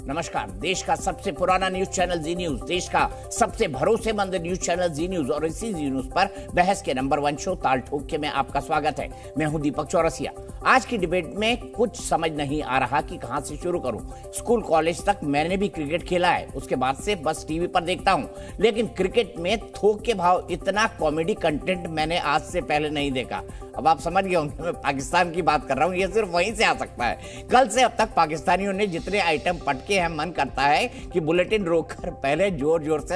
नमस्कार। देश का सबसे पुराना न्यूज चैनल जी न्यूज, देश का सबसे भरोसेमंद न्यूज चैनल जी न्यूज और इसी जी न्यूज पर बहस के नंबर 1 शो ताल ठोक के में आपका स्वागत है। मैं हूं दीपक चौरसिया। आज की डिबेट में कुछ समझ नहीं आ रहा कि कहां से शुरू करूं। स्कूल कॉलेज तक मैंने भी क्रिकेट खेला है, उसके बाद से बस टीवी पर देखता हूं, लेकिन क्रिकेट में थोक के भाव इतना कॉमेडी कंटेंट मैंने आज से पहले नहीं देखा। अब आप समझ गए होंगे मैं पाकिस्तान की बात कर रहा हूं, ये सिर्फ वहीं से आ सकता है। कल से अब तक पाकिस्तानियों ने जितने आइटम पटके हैं, मन करता है कि बुलेटिन रोककर पहले जोर जोर से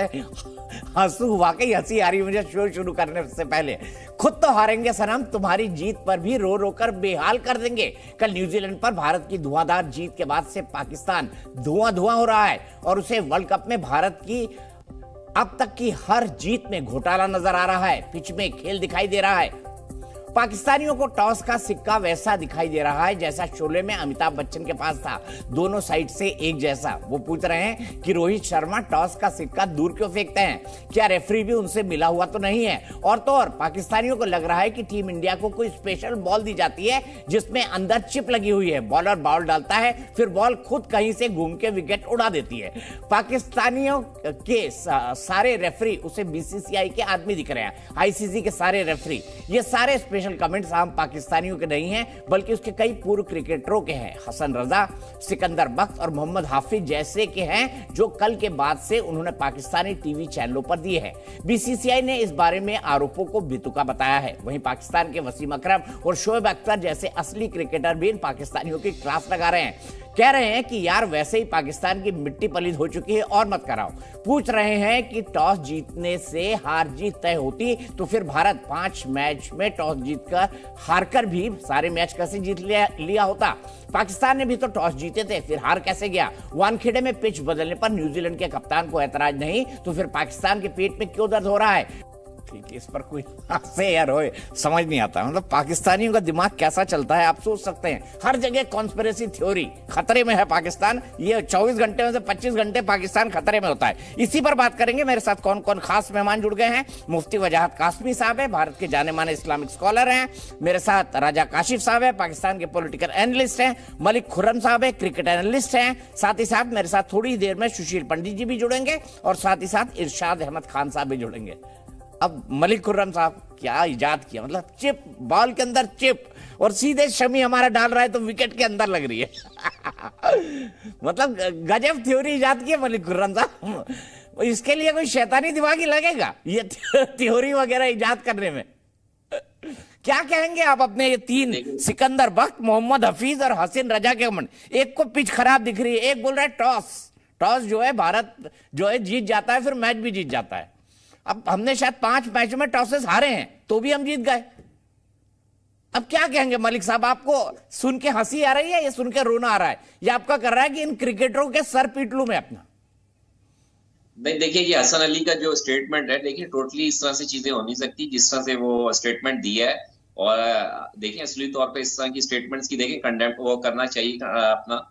हंसू। वाकई हंसी आ रही मुझे शो शुरू करने से पहले। खुद तो हारेंगे सनम, तुम्हारी जीत पर भी रो रो कर बेहाल कर देंगे। कल न्यूजीलैंड पर भारत की धुआंधार जीत के बाद से पाकिस्तान धुआं धुआं हो रहा है और उसे वर्ल्ड कप में भारत की अब तक की हर जीत में घोटाला नजर आ रहा है। पिच में खेल दिखाई दे रहा है। पाकिस्तानियों को टॉस का सिक्का वैसा दिखाई दे रहा है जैसा शोले में अमिताभ बच्चन के पास था, दोनों साइड से एक जैसा। वो पूछ रहे हैं कि रोहित शर्मा टॉस का सिक्का दूर क्यों फेंकते हैं, क्या रेफरी भी उनसे मिला हुआ तो नहीं है। और तो और पाकिस्तानियों को लग रहा है कि टीम इंडिया को कोई स्पेशल बॉल दी जाती है जिसमें अंदर चिप लगी हुई है। बॉलर बॉल डालता है, फिर बॉल खुद कहीं से घूम के विकेट उड़ा देती है। पाकिस्तानियों के सारे रेफरी उसे बीसीसीआई के आदमी दिख रहे हैं, आईसीसी के सारे रेफरी। ये सारे स्पेशल कमेंट्स आम पाकिस्तानियों के नहीं हैं, बल्कि उसके कई पूर्व क्रिकेटरों के हैं। हसन रजा, सिकंदर बख्त और मोहम्मद हाफिज जैसे के हैं, जो कल के बाद से उन्होंने पाकिस्तानी टीवी चैनलों पर दिए हैं। बीसीसीआई ने इस बारे में आरोपों को बेतुका बताया है। वहीं पाकिस्तान के वसीम अकरम और शोएब अख्तर जैसे असली क्रिकेटर भी इन पाकिस्तानियों की क्लास लगा रहे हैं। कह रहे हैं कि यार वैसे ही पाकिस्तान की मिट्टी पलीद हो चुकी है और मत कराओ। पूछ रहे हैं कि टॉस जीतने से हार जीत तय होती तो फिर भारत 5 मैच में टॉस जीतकर हारकर भी सारे मैच कैसे जीत लिया होता। पाकिस्तान ने भी तो टॉस जीते थे, फिर हार कैसे गया। वानखेड़े में पिच बदलने पर न्यूजीलैंड के कप्तान को ऐतराज नहीं, तो फिर पाकिस्तान के पेट में क्यों दर्द हो रहा है। ठीक है, इस पर कोई हंसे या रोए समझ नहीं आता। मतलब पाकिस्तानियों का दिमाग कैसा चलता है आप सोच सकते हैं। हर जगह कॉन्स्पिरेसी थ्योरी, खतरे में है पाकिस्तान। ये 24 घंटे में से 25 घंटे पाकिस्तान खतरे में होता है। इसी पर बात करेंगे। मेरे साथ कौन कौन खास मेहमान जुड़ गए हैं। मुफ्ती वजाहत कासमी साहब है, भारत के जाने माने इस्लामिक स्कॉलर हैं। मेरे साथ राजा काशिफ साहब है, पाकिस्तान के पॉलिटिकल एनालिस्ट हैं। मलिक खुर्रम साहब है, क्रिकेट एनालिस्ट हैं। साथ ही साथ मेरे साथ थोड़ी देर में सुशील पंडित जी भी जुड़ेंगे और साथ ही साथ इरशाद अहमद खान साहब भी जुड़ेंगे। अब मलिक खुर्रम साहब क्या इजाद किया, मतलब चिप, बॉल के अंदर चिप और सीधे शमी हमारा डाल रहा है तो विकेट के अंदर लग रही है। मतलब गजब थ्योरी इजाद की है मलिक खुर्रम साहब। इसके लिए कोई शैतानी दिमाग ही लगेगा ये थ्योरी वगैरह इजाद करने में। क्या कहेंगे आप अपने ये 3 सिकंदर बख्त, मोहम्मद हफीज और हसन रजा के कमेंट। एक को पिच खराब दिख रही है, एक बोल रहा है टॉस जो है भारत जो है जीत जाता है, फिर मैच भी जीत जाता है। अब हमने शायद 5 मैचों में टॉसेस हारे हैं तो भी हम जीत गए। अब क्या कहेंगे मलिक साहब, आपको सुन के हंसी आ रही है या सुन के रोना आ रहा है, या आपका कर रहा है कि इन क्रिकेटरों के सर पीट लूं मैं अपना। नहीं देखिए, ये हसन अली का जो स्टेटमेंट है, देखिए टोटली इस तरह से चीजें हो नहीं सकती जिस तरह से वो स्टेटमेंट दिया है। और देखिए असली तौर पे इस तरह की स्टेटमेंट्स की देखिए कंडेम्प्ट वो करना चाहिए, अपना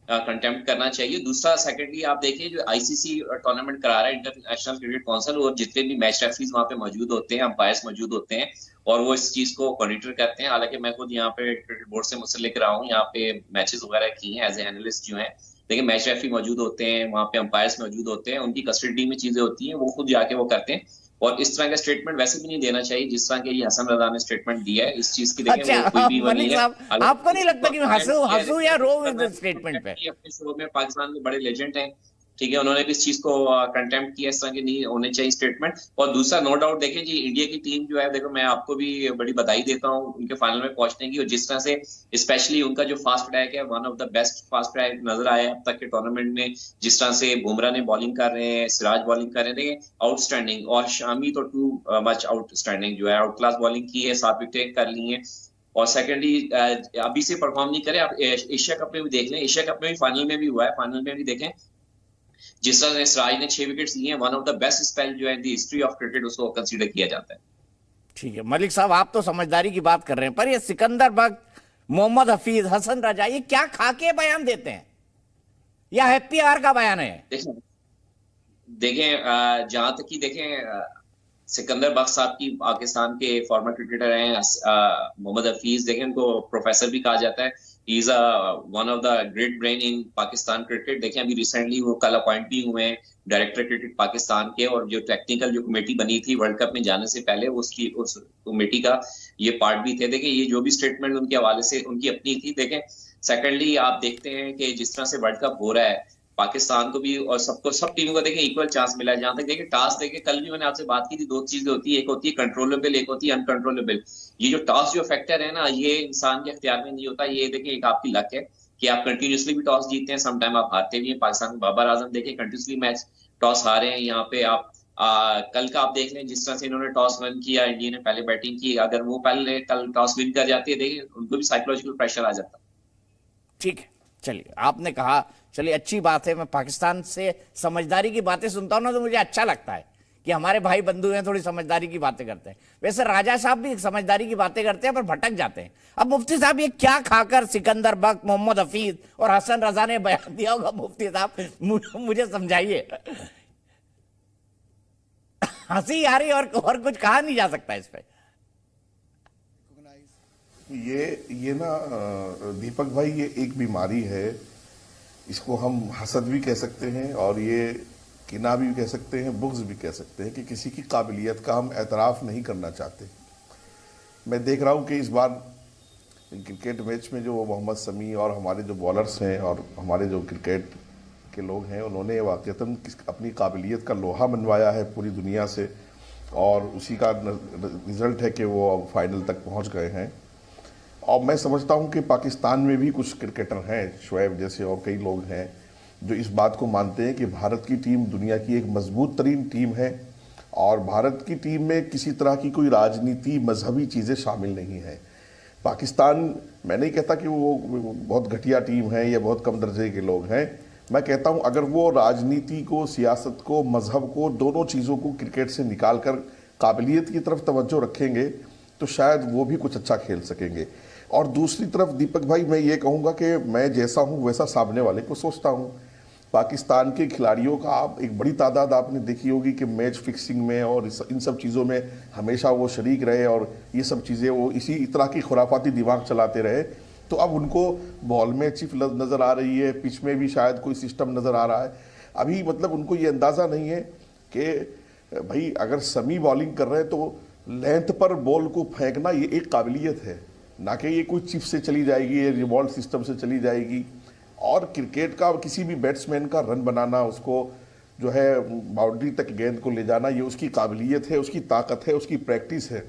कंटेम्प्ट करना चाहिए। दूसरा, सेकेंडली आप देखिए जो आईसीसी टूर्नामेंट करा रहा है, इंटरनेशनल क्रिकेट काउंसिल, और जितने भी मैच रेफरीज वहां पे मौजूद होते हैं, अंपायर्स मौजूद होते हैं और वो इस चीज को मॉनिटर करते हैं। हालांकि मैं खुद यहाँ पे क्रिकेट बोर्ड से मुझसे लेकर रहा हूँ, यहाँ पे मैचेस वगैरह की हैं एज ए एनालिस्ट जो है। देखिए मैच रेफरी मौजूद होते हैं, वहाँ पे अंपायर्स मौजूद होते हैं, उनकी कस्टडी में चीजें होती हैं, वो खुद जाके वो करते हैं। और इस तरह का स्टेटमेंट वैसे भी नहीं देना चाहिए जिस तरह के ये हसन रजा ने स्टेटमेंट दिया है। इस चीज की देखिए अच्छा, वो कोई भी वो नहीं है। आपको नहीं लगता कि हंसू या रो इस स्टेटमेंट पे? अपने शो में पाकिस्तान के बड़े लेजेंड हैं, ठीक है, उन्होंने भी इस चीज को कंटेम्प्ट किया, इस तरह के नहीं होने चाहिए स्टेटमेंट। और दूसरा, नो डाउट देखिए जी, इंडिया की टीम जो है, देखो मैं आपको भी बड़ी बधाई देता हूँ उनके फाइनल में पहुंचने की। और जिस तरह से स्पेशली उनका जो फास्ट ट्रैक है, one of the best fast track नजर आया अब तक के टूर्नामेंट में। जिस तरह से बुमराह ने बॉलिंग कर रहे हैं, सिराज बॉलिंग कर रहे हैं, आउटस्टैंडिंग। और शामी तो टू मच आउटस्टैंडिंग जो है, आउट क्लास बॉलिंग की है, 7 विकेट कर ली है। और सेकेंडली अभी से परफॉर्म नहीं करे, आप एशिया कप में भी देख लें, एशिया कप में भी फाइनल में भी हुआ है, फाइनल में भी देखें जिस तरह सिराज ने 6 विकेट्स लिए हैं, one of the best spell जो है in the history of cricket उसको कंसीडर किया जाता है। ठीक है मलिक साहब, आप तो समझदारी की बात कर रहे हैं, पर ये सिकंदर बख्त, मोहम्मद हफीज, हसन रजा, ये क्या खाके बयान देते हैं या हैप्पी आवर का बयान है? देखें जहां तक कि देखें सिकंदर बख्श साहब की, पाकिस्तान के फॉर्मर क्रिकेटर हैं, मोहम्मद हफीज, देखें उनको प्रोफेसर भी कहा जाता है। He is one of the great brain in Pakistan cricket. देखें अभी रिसेंटली वो कल अपॉइंट भी हुए हैं डायरेक्टर क्रिकेट पाकिस्तान के, और जो टेक्निकल जो कमेटी बनी थी वर्ल्ड कप में जाने से पहले उसकी, उस कमेटी का ये पार्ट भी थे। देखें ये जो भी स्टेटमेंट उनके हवाले से उनकी अपनी थी। देखें सेकेंडली आप देखते हैं कि जिस तरह से वर्ल्ड कप हो रहा है, पाकिस्तान को भी और सबको, सब टीमों को देखें इक्वल चांस मिला है। जहां तक देखें टॉस, देखें कल भी मैंने आपसे बात की थी, दो चीजें होती है, एक होती है कंट्रोलेबल, एक होती है अनकंट्रोलेबल। ये जो टॉस जो फैक्टर है ना, ये इंसान के अख्तियार में नहीं होता। ये देखें एक आपकी लक है कि आप कंटिन्यूसली भी टॉस जीतते हैं, समटाइम आप हारते भी हैं। पाकिस्तान के बाबर आजम देखें कंटिन्यूसली मैच टॉस हारे हैं। यहाँ पे आप कल का आप देख लें, जिस तरह से इन्होंने टॉस विन किया, इंडिया ने पहले बैटिंग की, अगर वो पहले कल टॉस विन कर जाती है, देखिए उनको भी साइकोलॉजिकल प्रेशर आ जाता। ठीक है, चलिए आपने कहा, चलिए अच्छी बात है। मैं पाकिस्तान से समझदारी की बातें सुनता हूं ना तो मुझे अच्छा लगता है कि हमारे भाई बंधु हैं, थोड़ी समझदारी की बातें करते हैं। वैसे राजा साहब भी समझदारी की बातें करते हैं पर भटक जाते हैं। अब मुफ्ती साहब ये क्या खाकर सिकंदर बख्श, मोहम्मद हफीज और हसन रजा ने बयान दिया होगा, मुफ्ती साहब मुझे समझाइए। हंसी आ रही और कुछ कहा नहीं जा सकता इस पे। ये ना दीपक भाई, ये एक बीमारी है। इसको हम हसद भी कह सकते हैं और ये किना भी कह सकते हैं, बुग़्ज़ भी कह सकते हैं कि किसी की काबिलियत का हम एतराफ़ नहीं करना चाहते। मैं देख रहा हूँ कि इस बार क्रिकेट मैच में जो मोहम्मद शमी और हमारे जो बॉलर्स हैं और हमारे जो क्रिकेट के लोग हैं, उन्होंने वाक़ईतन अपनी काबिलियत का लोहा मनवाया है पूरी दुनिया से, और उसी का रिज़ल्ट है कि वो अब फाइनल तक पहुँच गए हैं। और मैं समझता हूं कि पाकिस्तान में भी कुछ क्रिकेटर हैं, शोएब जैसे और कई लोग हैं, जो इस बात को मानते हैं कि भारत की टीम दुनिया की एक मजबूत तरीन टीम है और भारत की टीम में किसी तरह की कोई राजनीति, मजहबी चीज़ें शामिल नहीं है। पाकिस्तान, मैं नहीं कहता कि वो बहुत घटिया टीम है या बहुत कम दर्जे के लोग हैं। मैं कहता हूं अगर वो राजनीति को, सियासत को, मजहब को, दोनों चीज़ों को क्रिकेट से निकाल कर काबिलियत की तरफ तवज्जो रखेंगे तो शायद वो भी कुछ अच्छा खेल सकेंगे। और दूसरी तरफ दीपक भाई, मैं ये कहूँगा कि मैं जैसा हूँ वैसा सामने वाले को सोचता हूँ। पाकिस्तान के खिलाड़ियों का आप एक बड़ी तादाद आपने देखी होगी कि मैच फिक्सिंग में और इन सब चीज़ों में हमेशा वो शरीक रहे और ये सब चीज़ें वो इसी तरह की खुराफाती दिमाग चलाते रहे। तो अब उनको बॉल में चिप नज़र आ रही है, पिच में भी शायद कोई सिस्टम नज़र आ रहा है। अभी मतलब उनको ये अंदाज़ा नहीं है कि भाई अगर शमी बॉलिंग कर रहे हैं तो लेंथ पर बॉल को फेंकना ये एक काबिलियत है, ना कि ये कोई चिप से चली जाएगी, ये रिवॉल्व सिस्टम से चली जाएगी। और क्रिकेट का किसी भी बैट्समैन का रन बनाना, उसको जो है बाउंड्री तक गेंद को ले जाना, ये उसकी काबिलियत है, उसकी ताकत है, उसकी प्रैक्टिस है,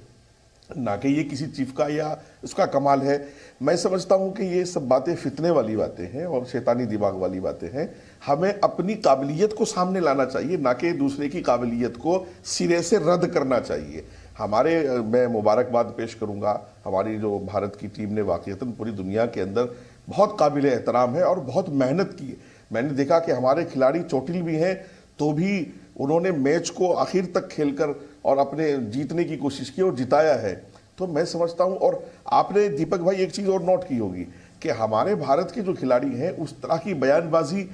ना कि ये किसी चीफ का या उसका कमाल है। मैं समझता हूँ कि ये सब बातें फितने वाली बातें हैं और शैतानी दिमाग वाली बातें हैं। हमें अपनी काबिलियत को सामने लाना चाहिए, ना कि दूसरे की काबिलियत को सिरे से रद्द करना चाहिए। मैं मुबारकबाद पेश करूँगा, हमारी जो भारत की टीम ने वाक़ईतन पूरी दुनिया के अंदर बहुत काबिल एहतराम है और बहुत मेहनत की है। मैंने देखा कि हमारे खिलाड़ी चोटिल भी हैं तो भी उन्होंने मैच को आखिर तक खेलकर और अपने जीतने की कोशिश की और जिताया है। तो मैं समझता हूं, और आपने दीपक भाई एक चीज़ और नोट की होगी कि हमारे भारत के जो खिलाड़ी हैं उस तरह की बयानबाजी,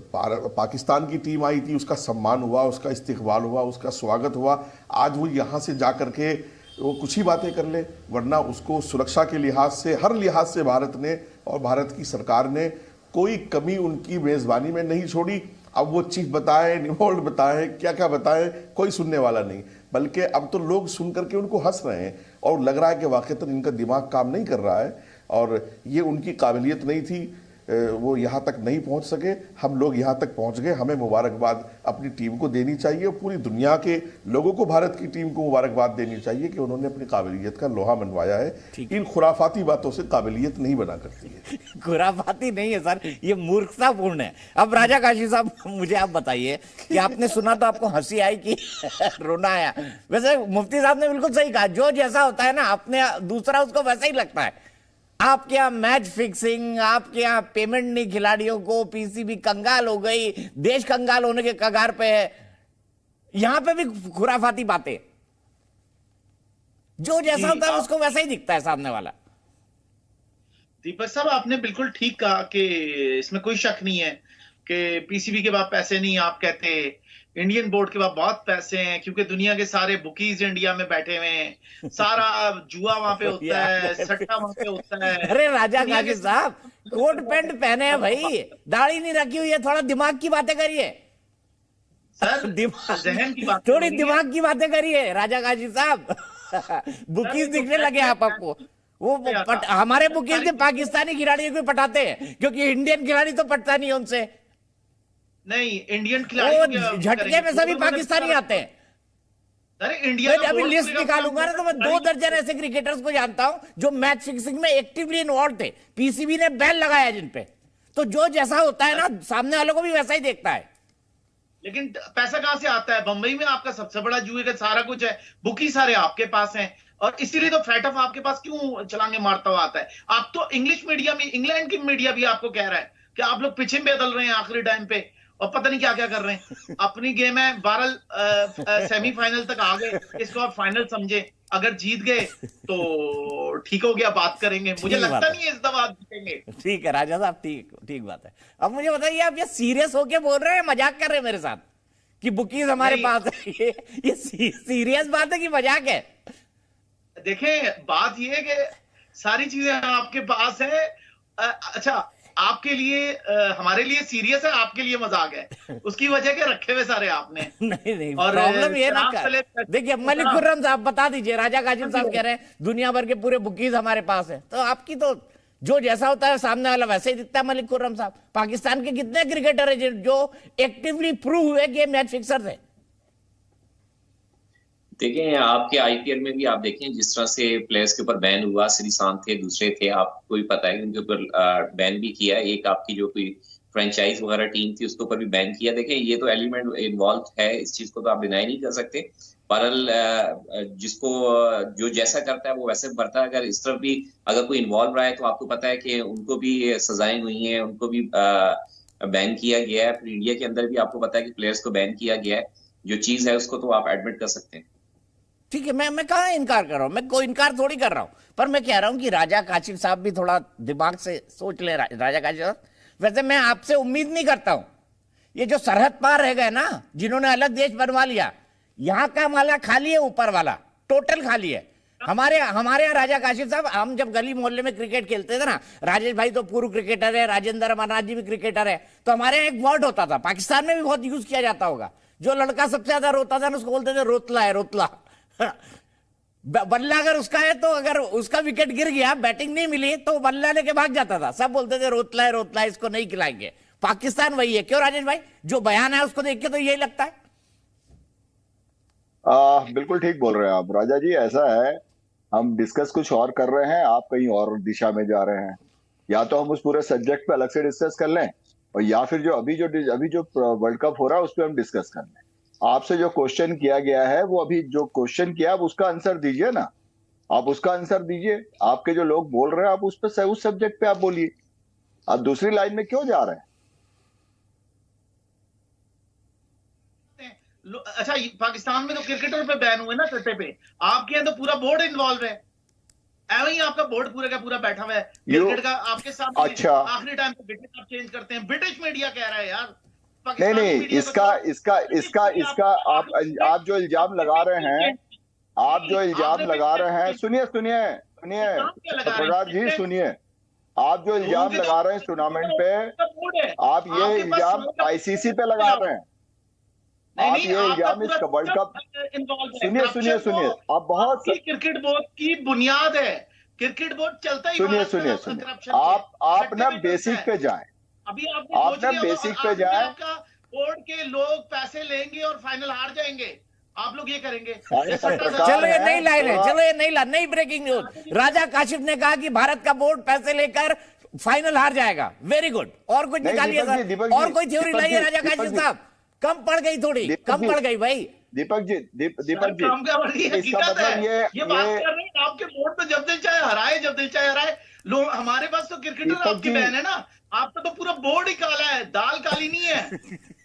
पाकिस्तान की टीम आई थी, उसका सम्मान हुआ, उसका इस्तकबाल हुआ, उसका स्वागत हुआ। आज वो यहाँ से जा कर के वो कुछ ही बातें कर ले, वरना उसको सुरक्षा के लिहाज से, हर लिहाज से भारत ने और भारत की सरकार ने कोई कमी उनकी मेज़बानी में नहीं छोड़ी। अब वो चीफ बताएं, निवोल्ड बताएं, क्या क्या बताएं, कोई सुनने वाला नहीं, बल्कि अब तो लोग सुन करके उनको हंस रहे हैं और लग रहा है कि वाकईतन इनका दिमाग काम नहीं कर रहा है और ये उनकी काबिलियत नहीं थी, वो यहाँ तक नहीं पहुँच सके, हम लोग यहाँ तक पहुँच गए। हमें मुबारकबाद अपनी टीम को देनी चाहिए और पूरी दुनिया के लोगों को भारत की टीम को मुबारकबाद देनी चाहिए कि उन्होंने अपनी काबिलियत का लोहा मनवाया है। इन खुराफाती बातों से काबिलियत नहीं बना करती है। खुराफाती नहीं है सर, ये मूर्खतापूर्ण है। अब राजा काशी साहब, मुझे आप बताइए कि आपने सुना तो आपको हंसी आई कि रोना आया? वैसे मुफ्ती साहब ने बिल्कुल सही कहा, जो जैसा होता है ना अपने दूसरा उसको वैसा ही लगता है। आपके यहाँ मैच फिक्सिंग, आपके यहाँ पेमेंट नहीं खिलाड़ियों को, पीसीबी कंगाल हो गई, देश कंगाल होने के कगार पे है। यहां पे भी खुराफाती बातें, जो जैसा होता है उसको वैसा ही दिखता है सामने वाला। दीपक साहब, आपने बिल्कुल ठीक कहा कि इसमें कोई शक नहीं है कि पीसीबी के पास पैसे नहीं, आप कहते इंडियन बोर्ड के पास बहुत पैसे हैं, क्योंकि दुनिया के सारे बुकीज इंडिया में बैठे हुए हैं, सारा जुआ वहां पे होता है, सट्टा वहां पे होता है। अरे राजा काशिफ साहब, कोट पैंट पहने हैं भाई, दाढ़ी नहीं रखी हुई है, थोड़ा दिमाग की बातें करिए सर। दिमाग, जहन की बात थोड़ी दिमाग की बातें करिए राजा काशिफ साहब। बुकीज दिखने लगे आपको। वो हमारे बुकीज ने पाकिस्तानी खिलाड़ियों को पटाते हैं, क्योंकि इंडियन खिलाड़ी तो पटता नहीं उनसे। नहीं, इंडियन खिलाड़ी झटके में सभी पाकिस्तानी आते हैं। अरे इंडिया अभी लिस्ट निकालूंगा ना तो मैं 2 दर्जन ऐसे क्रिकेटर्स को जानता हूं जो मैच फिक्सिंग में एक्टिवली इन्वॉल्व थे, पीसीबी ने बैन लगाया जिन पे। तो जो जैसा होता है ना, सामने वालों को भी वैसा ही देखता है। लेकिन पैसा कहां से आता है? बंबई में आपका सबसे बड़ा जुए का सारा कुछ है, बुकी सारे आपके पास हैं, और इसीलिए तो फैटफ आपके पास क्यों छलांगे मारता हुआ आता है। आप तो इंग्लिश मीडिया में, इंग्लैंड की मीडिया भी आपको कह रहा है कि आप लोग पिछे बदल रहे हैं आखिरी टाइम पे, और पता नहीं क्या क्या कर रहे हैं। अपनी गेम है, 12 सेमीफाइनल तक आ गए, इसको आप फाइनल समझे। अगर जीत गए तो ठीक हो गया, बात करेंगे। मुझे लगता नहीं है इस दफा जीतेंगे। ठीक है राजा साहब, ठीक बात है। अब मुझे बताइए, आप ये सीरियस होके बोल रहे हैं, मजाक कर रहे हैं मेरे साथ कि बुकीज हमारे पास है? ये सीरियस बात है कि मजाक है? देखें, बात ये है कि सारी चीजें आपके पास है। अच्छा, आपके लिए हमारे लिए सीरियस है, आपके लिए मजाक है। उसकी वजह के रखे हुए सारे आपने। नहीं, प्रॉब्लम ये ना कर, देखिए मलिक खुर्रम साहब बता दीजिए, राजा काशिफ साहब कह रहे हैं दुनिया भर के पूरे बुकीज हमारे पास है, तो आपकी तो जो जैसा होता है सामने वाला वैसे ही दिखता है। मलिक खुर्रम साहब, पाकिस्तान के कितने क्रिकेटर है जो एक्टिवली प्रूव हुए कि मैच फिक्सर थे? देखें, आपके आईपीएल में भी आप देखें जिस तरह से प्लेयर्स के ऊपर बैन हुआ, श्रीशांत थे, दूसरे थे, आपको भी पता है उनके ऊपर बैन भी किया। एक आपकी जो कोई फ्रेंचाइज वगैरह टीम थी उसके ऊपर भी बैन किया। देखें, ये तो एलिमेंट इन्वॉल्व है, इस चीज को तो आप डिनाई नहीं कर सकते। पर जिसको जो जैसा करता है वो वैसे बढ़ता है। अगर इस तरफ भी अगर कोई इन्वॉल्व रहा है तो आपको पता है कि उनको भी सजाएं हुई हैं, उनको भी बैन किया गया है। फिर इंडिया के अंदर भी आपको पता है कि प्लेयर्स को बैन किया गया है। जो चीज है उसको तो आप एडमिट कर सकते हैं। ठीक है, मैं कहाँ इनकार कर रहा हूं, मैं कोई इनकार थोड़ी कर रहा हूं, पर मैं कह रहा हूं कि राजा काशिफ साहब भी थोड़ा दिमाग से सोच ले। राजा काशिफ साहब, वैसे मैं आपसे उम्मीद नहीं करता हूं, ये जो सरहद पार रह गए ना, जिन्होंने अलग देश बनवा लिया, यहां का माला खाली है, ऊपर वाला टोटल खाली है। हमारे यहाँ राजा काशिफ साहब, हम जब गली मोहल्ले में क्रिकेट खेलते थे ना, राजेश भाई तो पूर्व क्रिकेटर है, राजेंद्र अमरनाथ जी भी क्रिकेटर है, तो हमारे यहाँ एक वर्ड होता था, पाकिस्तान में भी बहुत यूज किया जाता होगा, जो लड़का सबसे ज्यादा रोता था ना उसको बोलते थे रोतला है, रोतला। बल्ला अगर उसका है तो अगर उसका विकेट गिर गया, बैटिंग नहीं मिली, तो बल्ला लेके भाग जाता था, सब बोलते थे रोतला है, रोतला है, इसको नहीं खिलाएंगे। पाकिस्तान वही है, क्यों राजेश भाई? जो बयान है उसको देख के तो यही लगता है। बिल्कुल ठीक बोल रहे हैं आप राजा जी। ऐसा है, हम डिस्कस कुछ और कर रहे हैं, आप कहीं और दिशा में जा रहे हैं। या तो हम उस पूरे सब्जेक्ट पे अलग से डिस्कस कर लें, और या फिर जो अभी जो वर्ल्ड कप हो रहा है उस पर हम डिस्कस कर लें। आपसे जो क्वेश्चन किया गया है, वो अभी जो क्वेश्चन किया आप उसका आंसर दीजिए ना, आप उसका आंसर दीजिए। आपके जो लोग बोल रहे हैं आप उस पर, उस सब्जेक्ट पे आप बोलिए, आप दूसरी लाइन में क्यों जा रहे हैं? अच्छा, पाकिस्तान में तो क्रिकेटर पे बैन हुए ना सट्टे पे, आपके यहाँ तो पूरा बोर्ड इन्वॉल्व है। ऐसे ही आपका बोर्ड पूरा का पूरा बैठा हुआ है क्रिकेट का आपके साथ। अच्छा, आखिरी टाइम पे विकेट आप चेंज करते हैं, ब्रिटिश मीडिया कह रहा है यार। नहीं, इसका आप जो इल्जाम लगा रहे हैं, सुनिए प्रहलाद जी, सुनिए, आप जो इल्जाम लगा रहे हैं इस टूर्नामेंट पे, आप ये इल्जाम आईसीसी पे लगा रहे हैं। आप ये इल्जाम इस वर्ल्ड कप, सुनिए, आप बहुत क्रिकेट बोर्ड की बुनियाद है, क्रिकेट बोर्ड चलता ही। सुनिए, आप ना बेसिक पे जाएं, अभी आप ना बेसिक पे जाएं। बोर्ड के लोग पैसे लेंगे और फाइनल हार जाएंगे, आप लोग ये करेंगे। चलो ये नई लाइन है, चलो ये नई ब्रेकिंग न्यूज। राजा काशिफ ने कहा कि भारत का बोर्ड पैसे लेकर फाइनल हार जाएगा। वेरी गुड, और कुछ निकालिए सर, और कोई थ्योरी लाइए राजा काशिफ साहब। कम पड़ गई, थोड़ी कम पड़ गई भाई। दीपक जी, इसका मतलब ये बात कर रहे हैं, आपके बोर्ड पे जब दिल चाहे हराए लोग। हमारे पास तो क्रिकेटर आपकी बहन है ना, आपका तो पूरा बोर्ड ही काला है, दाल काली नहीं है।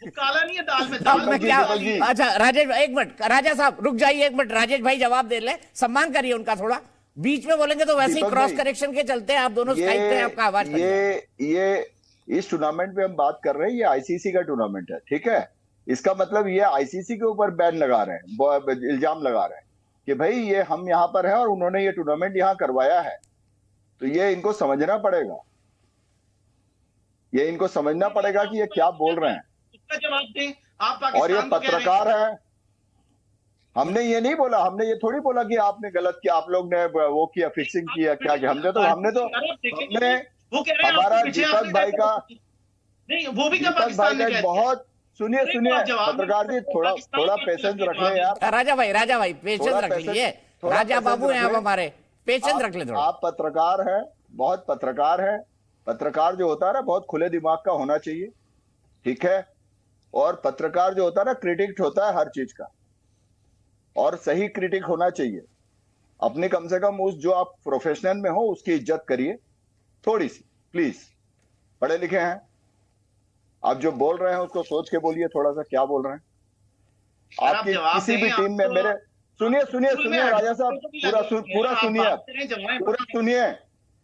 काला नहीं है दाल में, दाल में क्या? अच्छा राजेश, एक मिनट, राजा साहब रुक जाइए एक मिनट, राजेश भाई जवाब दे ले, सम्मान करिए उनका थोड़ा। बीच में बोलेंगे तो वैसे ही क्रॉस करेक्शन के चलते हैं, आप दोनों स्काइप पे आपका आवाज। ये इस टूर्नामेंट पे हम बात कर रहे हैं, ये आईसीसी का टूर्नामेंट है, ठीक है। इसका मतलब ये आईसीसी के ऊपर बैन लगा रहे हैं, इल्जाम लगा रहे हैं कि भाई ये हम यहाँ पर हैं और उन्होंने ये टूर्नामेंट यहाँ करवाया है। तो ये इनको समझना पड़ेगा, ये इनको समझना पड़ेगा कि ये क्या बोल रहे हैं। इसका जवाब दें आप। और ये पत्रकार है, हमने ये नहीं बोला, हमने ये थोड़ी बोला कि आपने गलत किया, आप लोग ने वो किया, फिक्सिंग किया, क्या किया। हमने हमारा दीपक भाई का नहीं, वो भी दीपक भाई का बहुत सुनिए पत्रकार जी, थोड़ा पेशेंस रख ले यार। राजा भाई पेशेंस रख लीजिए, राजा बाबू हैं आप हमारे, पेशेंस रख ले थोड़ा। आप पत्रकार हैं, बहुत पत्रकार हैं। पत्रकार जो होता है ना बहुत खुले दिमाग का होना चाहिए, ठीक है। और पत्रकार जो होता है ना क्रिटिक होता है हर चीज का, और सही क्रिटिक होना चाहिए। अपने कम से कम उस जो आप प्रोफेशनल में हो उसकी इज्जत करिए थोड़ी सी, प्लीज। पढ़े लिखे हैं आप, जो बोल रहे हैं उसको सोच के बोलिए थोड़ा सा, क्या बोल रहे हैं। आपकी किसी भी टीम में मेरे सुनिए राजा साहब, पूरा सुनिए।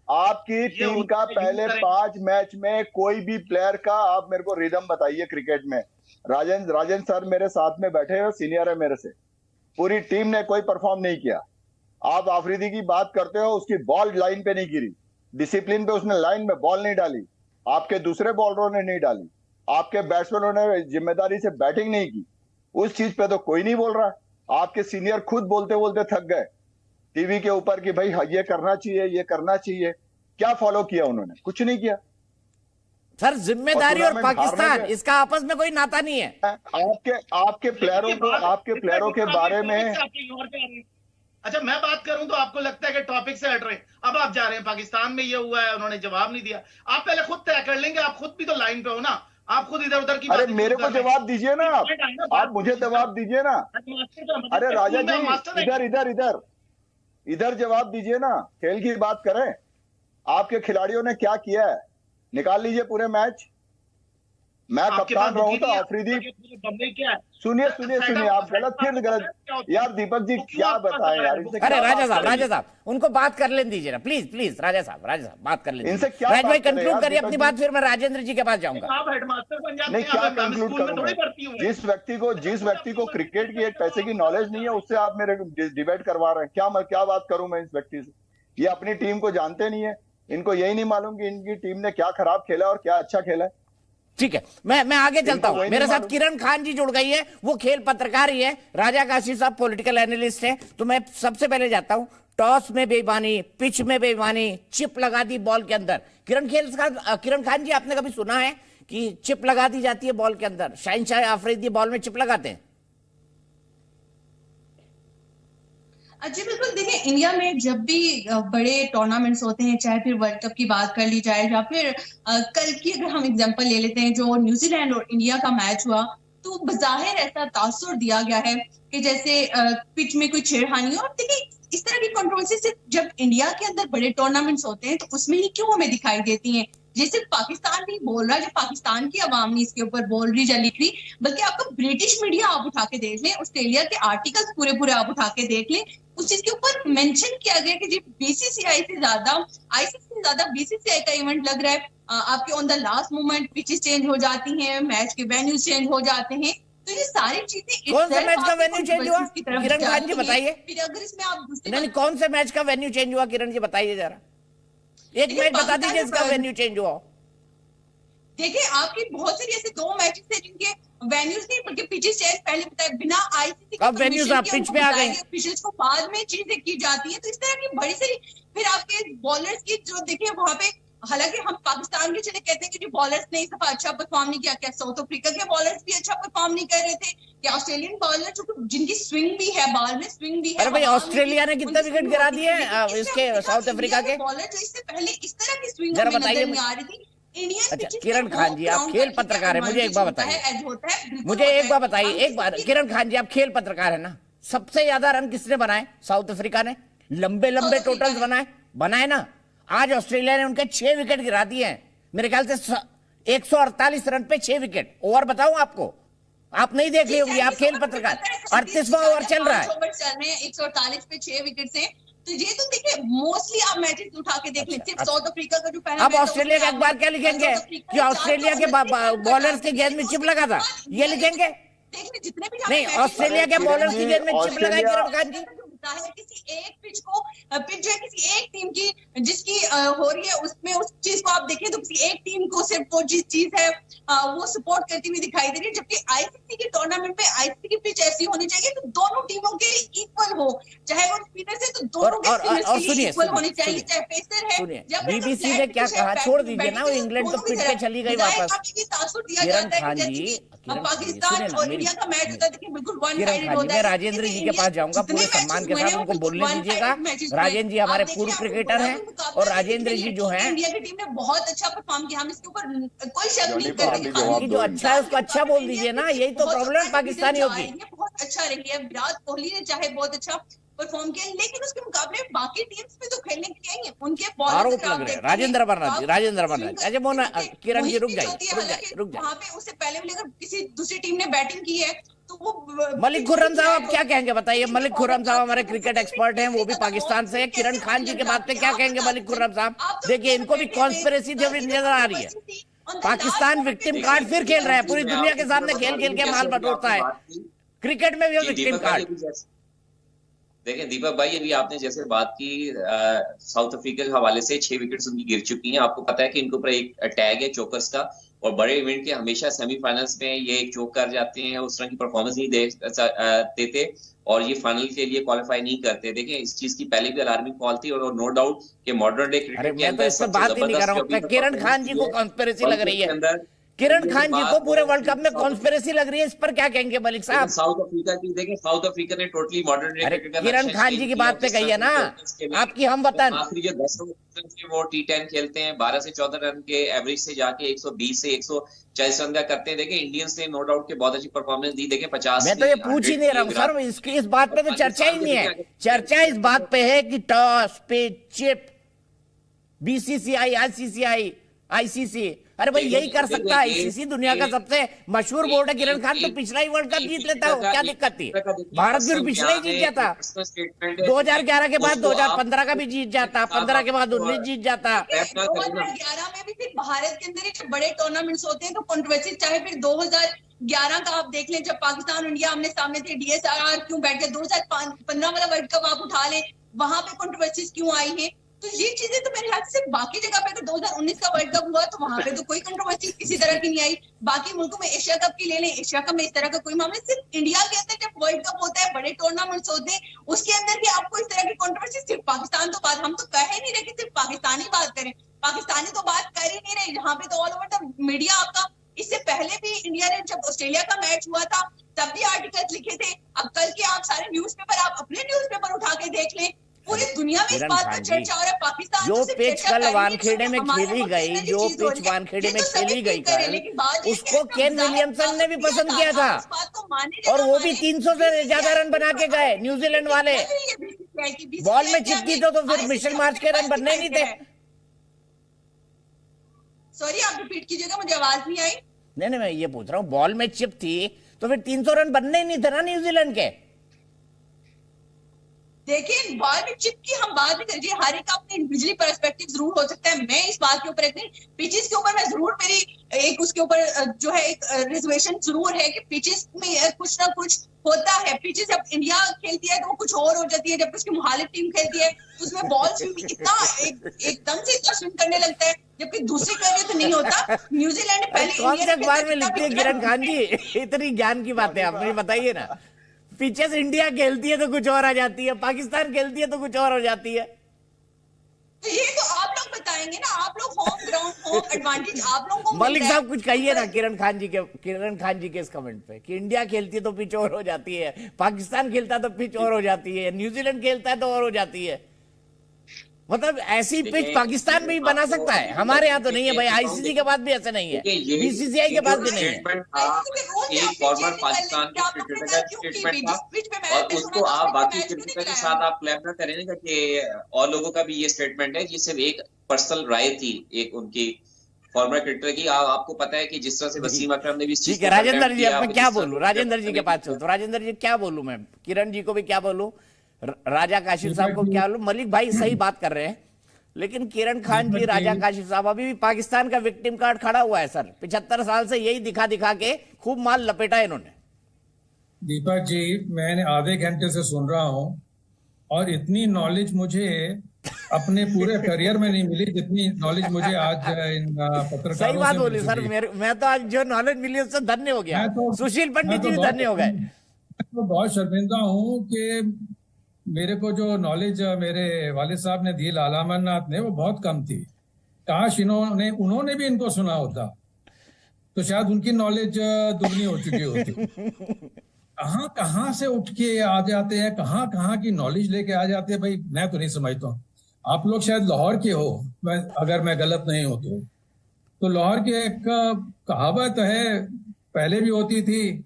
आपकी टीम का पहले 5 मैच में कोई भी प्लेयर का आप मेरे को रिदम बताइए क्रिकेट में। राजन सर मेरे साथ में बैठे हो, सीनियर है मेरे से। पूरी टीम ने कोई परफॉर्म नहीं किया। आप आफरीदी की बात करते हो, उसकी बॉल लाइन पे नहीं गिरी, डिसिप्लिन पे उसने लाइन में बॉल नहीं डाली, आपके दूसरे बॉलरों ने नहीं डाली, आपके बैट्समैनों ने जिम्मेदारी से बैटिंग नहीं की। उस चीज पे तो कोई नहीं बोल रहा। आपके सीनियर खुद बोलते बोलते थक गए टीवी के ऊपर कि भाई ये करना चाहिए, ये करना चाहिए। क्या फॉलो किया उन्होंने? कुछ नहीं किया सर। जिम्मेदारी और पाकिस्तान इसका आपस में कोई नाता नहीं है। आपके प्लेयरों के बारे में। अच्छा, मैं बात करूं तो आपको लगता है कि टॉपिक से हट रहे हैं। अब आप जा रहे हैं पाकिस्तान में ये हुआ है, उन्होंने जवाब नहीं दिया। आप पहले खुद तय कर लेंगे, आप खुद भी तो लाइन पे हो ना, आप खुद इधर उधर की। अरे मेरे को जवाब दीजिए ना, आप मुझे जवाब दीजिए ना। अरे राजा जी इधर जवाब दीजिए ना, खेल की बात करें। आपके खिलाड़ियों ने क्या किया है निकाल लीजिए पूरे मैच। मैं कप्तान रहूं तो आफरीदी। सुनिए आप गलत यार दीपक जी क्या बताएं यार इनसे। अरे राजा साहब उनको बात कर लेने दीजिए ना, प्लीज राजा साहब बात कर लेने इनसे क्या। राज भाई कंक्लूड करिए अपनी बात, फिर मैं राजेंद्र जी के पास जाऊंगा। आप हेडमास्टर बन जाते नहीं, क्या कंक्लूड करूं? जिस व्यक्ति को क्रिकेट की एक पैसे की नॉलेज नहीं है उससे आप मेरे डिबेट करवा रहे हैं। क्या बात करूं मैं इस व्यक्ति से? ये अपनी टीम को जानते नहीं है, इनको यही नहीं मालूम कि इनकी टीम ने क्या खराब खेला और क्या अच्छा खेला है। ठीक है, मैं आगे चलता हूं। मेरे साथ किरण खान जी जुड़ गई है, वो खेल पत्रकार ही है। राजा काशी साहब पॉलिटिकल एनालिस्ट हैं। तो मैं सबसे पहले जाता हूं, टॉस में बेईमानी, पिच में बेईमानी, चिप लगा दी बॉल के अंदर। किरण खान जी, आपने कभी सुना है कि चिप लगा दी जाती है बॉल के अंदर? शहनशाह आफरीदी बॉल में चिप लगाते हैं? जी बिल्कुल। देखिए, इंडिया में जब भी बड़े टूर्नामेंट्स होते हैं, चाहे फिर वर्ल्ड कप की बात कर ली जाए या फिर कल की अगर हम एग्जांपल ले लेते हैं जो न्यूजीलैंड और इंडिया का मैच हुआ, तो बज़ाहिर ऐसा तासुर दिया गया है कि जैसे पिच में कोई छेड़खानी। और देखिए, इस तरह की कंट्रोवर्सी सिर्फ जब इंडिया के अंदर बड़े टूर्नामेंट्स होते हैं तो उसमें ही क्यों हमें दिखाई देती हैं। ये सिर्फ पाकिस्तान नहीं बोल रहा, जो पाकिस्तान की आवाम नहीं इसके ऊपर बोल रही या लिख रही, बल्कि आपका ब्रिटिश मीडिया आप उठा के देख लें, ऑस्ट्रेलिया के आर्टिकल्स पूरे आप उठा के देख लें, उस चीज के ऊपर मेंशन किया गया कि जी बीसीसीआई से ज्यादा आईसीसी से ज्यादा बीसीसीआई का इवेंट लग रहा है। आपके on the last moment pitches change हो जाती हैं, मैच के वेन्यू चेंज हो जाते हैं। तो ये सारी चीजें कौन से मैच का वेन्यू चेंज हुआ किरण खान जी बताइए? फिर अगर इसमें आप नहीं, कौन से मैच का वेन्यू चेंज हुआ किरण जी बताइए जरा, एक मैच बता दीजिए इसका वेन्यू चेंज हुआ। देखिए, आपकी बहुत सारी ऐसे 2 मैचेस थे जिनके वेन्यूज नहीं बल्कि पिचेस चेंज पहले बताए बिना आईसीसी कब वेन्यूज आप पिच पे आ गए, ऑफिशियल्स को बाद में चीजें की जाती है। तो इस तरह की बड़ी सारी फिर आपके बॉलर्स की जो देखिए वहां पे, हालांकि हम पाकिस्तान के चले कहते हैं कि जो बॉलर्स ने इस दफा अच्छा परफॉर्म नहीं किया, क्या साउथ अफ्रीका के बॉलर्स भी अच्छा परफॉर्म नहीं कर रहे थे, क्या ऑस्ट्रेलियन बॉलर जिनकी स्विंग भी है, बॉल में स्विंग भी है। अरे भाई, ऑस्ट्रेलिया ने कितना विकेट गिरा दिए इसके साउथ अफ्रीका के बॉलर जो इससे पहले इस तरह की स्विंग जरा बताइए नहीं आ रही थी। अच्छा किरण खान जी, आप खेल पत्रकार है, मुझे एक बार बताइए, मुझे एक बार बताइए, एक बार किरण खान जी, आप खेल पत्रकार है ना, सबसे ज्यादा रन किसने बनाए? साउथ अफ्रीका ने लंबे टोटल्स बनाए ना। आज ऑस्ट्रेलिया ने उनके 6 विकेट गिरा दिए हैं, मेरे ख्याल से 148 रन पे 6 विकेट। ओवर बताऊं आपको, आप नहीं देख रही होंगी, आप खेल पत्रकार। 38वां ओवर चल रहा है, 148 पे 6 विकेट से। तो ये तो देखिए मोस्टली आप मैचेस उठा के देख लें, सिर्फ साउथ अफ्रीका का जो पहला। अब ऑस्ट्रेलिया का अखबार क्या लिखेंगे कि ऑस्ट्रेलिया के बॉलर्स के गेंद में चिप लगा था, ये लिखेंगे? देख ले जितने भी नहीं, ऑस्ट्रेलिया के बॉलर की गेंद में चिप लगाई किरण खान जी। है किसी एक पिच जो है किसी एक टीम की जिसकी हो रही है उसमें उस चीज को आप देखें तो किसी एक टीम को सिर्फ वो जिस चीज है वो सपोर्ट करती हुई दिखाई दे रही है, जबकि आईसीसी के टूर्नामेंट में आईसीसी की पिच ऐसी होनी चाहिए तो दोनों टीमों के इक्वल हो, चाहे वो स्पिनर से तो दोनों के इक्वल होनी चाहिए, चाहे पेसर है। बीबीसी ने क्या कहा, छोड़ दीजिए ना, वो इंग्लैंड तो पिट के चली गई वापस। किरण खान जी, पाकिस्तान और इंडिया का मैच होता है देखिए बिल्कुल वन साइडेड होता मैं है। राजेंद्र जी के पास जाऊंगा पूरे सम्मान के साथ, उनको बोलने दीजिएगा। राजेंद्र जी हमारे पूर्व क्रिकेटर हैं और राजेंद्र जी जो हैं, इंडिया की टीम ने बहुत अच्छा परफॉर्म किया, हम इसके ऊपर कोई शक नहीं करते। जो अच्छा है उसको अच्छा बोल दीजिए ना, यही तो प्रॉब्लम है पाकिस्तानियों की। बहुत अच्छा रही है, विराट कोहली ने चाहे बहुत अच्छा परफॉर्म किया, लेकिन उसके मुकाबले बाकी टीम्स में तो खेलने के लिए उनके आरोप लग रहे हैं। राजेंद्र अमरनाथ जी, अच्छा मोना किरण जी रुक जाइए। वहाँ पे उससे पहले भी अगर किसी दूसरी टीम ने बैटिंग की है तो वो मलिक खुर्रम साहब आप क्या कहेंगे बताइए। मलिक खुर्रम साहब हमारे क्रिकेट एक्सपर्ट हैं, वो भी पाकिस्तान से है। किरण खान जी के बात पे क्या कहेंगे मलिक खुर्रम साहब? देखिए इनको भी कॉन्स्पिरेसी थ्योरी नजर आ रही है। पाकिस्तान विक्टिम कार्ड फिर खेल रहा है, पूरी दुनिया के सामने खेल खेल के माल बटोरता है। क्रिकेट में भी विक्टिम कार्ड। देखिए दीपक भाई, अभी आपने जैसे बात की साउथ अफ्रीका के हवाले से 6 विकेट्स उनकी गिर चुकी हैं। आपको पता है कि इनके ऊपर एक टैग है चोकर्स का, और बड़े इवेंट के हमेशा सेमीफाइनल्स में ये चोक कर जाते हैं, उस तरह की परफॉर्मेंस नहीं देते और ये फाइनल के लिए क्वालिफाई नहीं करते। देखिए इस चीज की पहले भी अलार्मिंग कॉल थी और नो डाउट कि मॉडर्न डे क्रिकेट के अंदर बात ही नहीं कर रहा हूँ। किरण खान जी को कॉन्स्पिरेसी लग रही है, किरण खान जी को पूरे वर्ल्ड कप में कॉन्स्पिरेसी लग रही है, इस पर क्या कहेंगे मलिक साहब? साउथ अफ्रीका की देखें, साउथ अफ्रीका ने टोटली मॉडर्न अरे किरण खान जी की बात पे कही है ना आपकी हम वतन। आखिरी जो 10 वो T10 खेलते हैं, 12 से 14 रन के एवरेज से जाके 120 से 140 रन का करते हैं। देखें इंडियंस ने नो डाउट के बहुत अच्छी परफॉर्मेंस दी। देखें 50, मैं तो ये पूछ ही नहीं रहा हूँ सर, इसकी इस बात पे तो चर्चा ही नहीं है। चर्चा इस बात पे है कि टॉस पे चिप, BCCI, ICC, अरे भाई यही कर सकता है आईसीसी, दुनिया का सबसे मशहूर बोर्ड है। किरण खान तो पिछला ही वर्ल्ड कप जीत लेता हो, क्या दिक्कत थी? भारत भी पिछला ही जीत जाता, 2011 के बाद 2015 का भी जीत जाता, 15 के बाद 19 जीत जाता। 2011 में भी फिर भारत के अंदर ही बड़े टूर्नामेंट्स होते हैं तो कंट्रोवर्सी, चाहे फिर 2011 का आप देख लें जब पाकिस्तान और इंडिया आमने सामने थे, DSR क्यों बैठ गए, 2015 वाला वर्ल्ड कप आप उठा लें, वहां पे कंट्रोवर्सीज क्यों आई है? तो ये चीजें तो मेरे ख्याल से बाकी जगह पे, अगर 2019 का वर्ल्ड कप हुआ तो वहां पे तो कोई कंट्रोवर्सी किसी तरह की नहीं आई। बाकी मुल्कों में एशिया कप की ले लें, एशिया कप में इस तरह का कोई मामला, सिर्फ इंडिया के अंदर जब वर्ल्ड कप होता है, बड़े टूर्नामेंट्स होते हैं, उसके अंदर भी आपको इस तरह की कंट्रोवर्सी, सिर्फ पाकिस्तान तो बात हम तो कह ही नहीं रहे कि सिर्फ पाकिस्तानी बात करें, पाकिस्तानी तो बात कर ही नहीं रहे, यहाँ पे तो ऑल ओवर द मीडिया आपका। इससे पहले भी इंडिया ने जब ऑस्ट्रेलिया का मैच हुआ था तब भी आर्टिकल्स लिखे थे। अब कल के आप सारे न्यूज़पेपर, आप अपने न्यूज़पेपर उठा के देख लें, पूरी दुनिया में इस बात पर चर्चा हो रहा है। पाकिस्तान जो पिच कल वानखेड़े में खेली गई, जो पिच वानखेड़े में खेली गई कल, उसको केन विलियमसन ने भी पसंद किया था और वो भी 300 से ज्यादा रन बना के गए न्यूजीलैंड वाले। बॉल में चिपकी तो फिर मिशेल मार्च के रन बनने नहीं थे। सॉरी आप रिपीट कीजिएगा, मुझे आवाज नहीं आई। नहीं मैं ये पूछ रहा हूँ, बॉल में चिप थी तो फिर 300 रन बनने ही नहीं थे ना न्यूजीलैंड के। देखिए बॉल में चिप की हम बात नहीं करिए, हर एक का अपने इंडिविजुअली पर्सपेक्टिव जरूर हो सकता है। मैं इस बात के ऊपर एक पिचेस के ऊपर मैं जरूर मेरी एक उसके ऊपर जो है एक रिजर्वेशन जरूर है कि पिचेस में कुछ ना कुछ होता है। पिचेस जब इंडिया खेलती है तो वो कुछ और हो जाती है, जब उसकी मुखालिफ टीम खेलती है तो उसमें बॉल स्विंग इतना एकदम से इतना स्विंग करने लगता है, जबकि दूसरी कर तो नहीं होता। न्यूजीलैंड ने पहले कौन से अखबार में लिखती है किरण खान जी? इतनी ज्ञान की बातें आप मुझे बताइए ना। पिचेस इंडिया खेलती है तो कुछ और आ जाती है, पाकिस्तान खेलती है तो कुछ और हो जाती है। तो ये तो आप लोग बताएंगे ना, आप लोग होम ग्राउंड होम एडवांटेज आप लोगों को। मलिक साहब कुछ कहिए ना किरण खान जी के इस कमेंट पे कि इंडिया खेलती है तो पिच और हो जाती है, पाकिस्तान खेलता है तो पिच और हो जाती है, न्यूजीलैंड खेलता है तो और हो जाती है। मतलब ऐसी पिच पाकिस्तान में भी बना सकता है, हमारे यहाँ तो नहीं है भाई। आईसीसी के बाद भी ऐसे नहीं है, बीसीसीआई के पास भी नहीं है। एक फॉर्मर पाकिस्तान के क्रिकेटर का स्टेटमेंट था और उसको आप बाकी क्रिकेटर के साथ आप क्लैप ना करें ना कि और लोगों का भी ये स्टेटमेंट है, ये सिर्फ एक पर्सनल राय थी एक उनकी फॉर्मर क्रिकेटर की। आपको पता है कि जिस तरह से वसीम अकरम ने भी ठीक है। राजेंद्र जी अब मैं क्या बोलूं, राजेंद्र जी के पास चलो तो राजेंद्र जी क्या बोलूं मैं, किरण जी को भी क्या बोलूं, राजा काशिफ साहब को क्या बोलूं। मलिक भाई सही बात कर रहे हैं, लेकिन किरण खान जी, राजा काशिफ साहब अभी भी पाकिस्तान का विक्टिम कार्ड खड़ा हुआ है सर। 75 साल से यही दिखा दिखा के खूब माल लपेटा इन्होंने। दीपक जी, मैंने आधे घंटे से सुन रहा हूँ और इतनी नॉलेज मुझे अपने पूरे करियर में नहीं मिली जितनी नॉलेज मुझे आज इन पत्रकारों सही बात से बोली मिल सर। चुकी है। मैं तो आज जो नॉलेज मिली उससे धन्य हो गया। सुशील पंडित जी भी धन्य हो गए। मैं तो बहुत शर्मिंदा हूँ कि मेरे को जो नॉलेज मेरे वालिद साहब ने दी, लाला अमरनाथ ने, वो बहुत कम थी। काश उन्होंने भी इनको सुना होता तो शायद उनकी नॉलेज दुगनी हो चुकी होती। कहाँ कहाँ से उठ के आ जाते हैं, कहाँ कहाँ की नॉलेज लेके आ जाते हैं भाई, मैं तो नहीं समझता हूँ। आप लोग शायद लाहौर के हो, अगर मैं गलत नहीं हूं तो लाहौर की एक कहावत है, पहले भी होती थी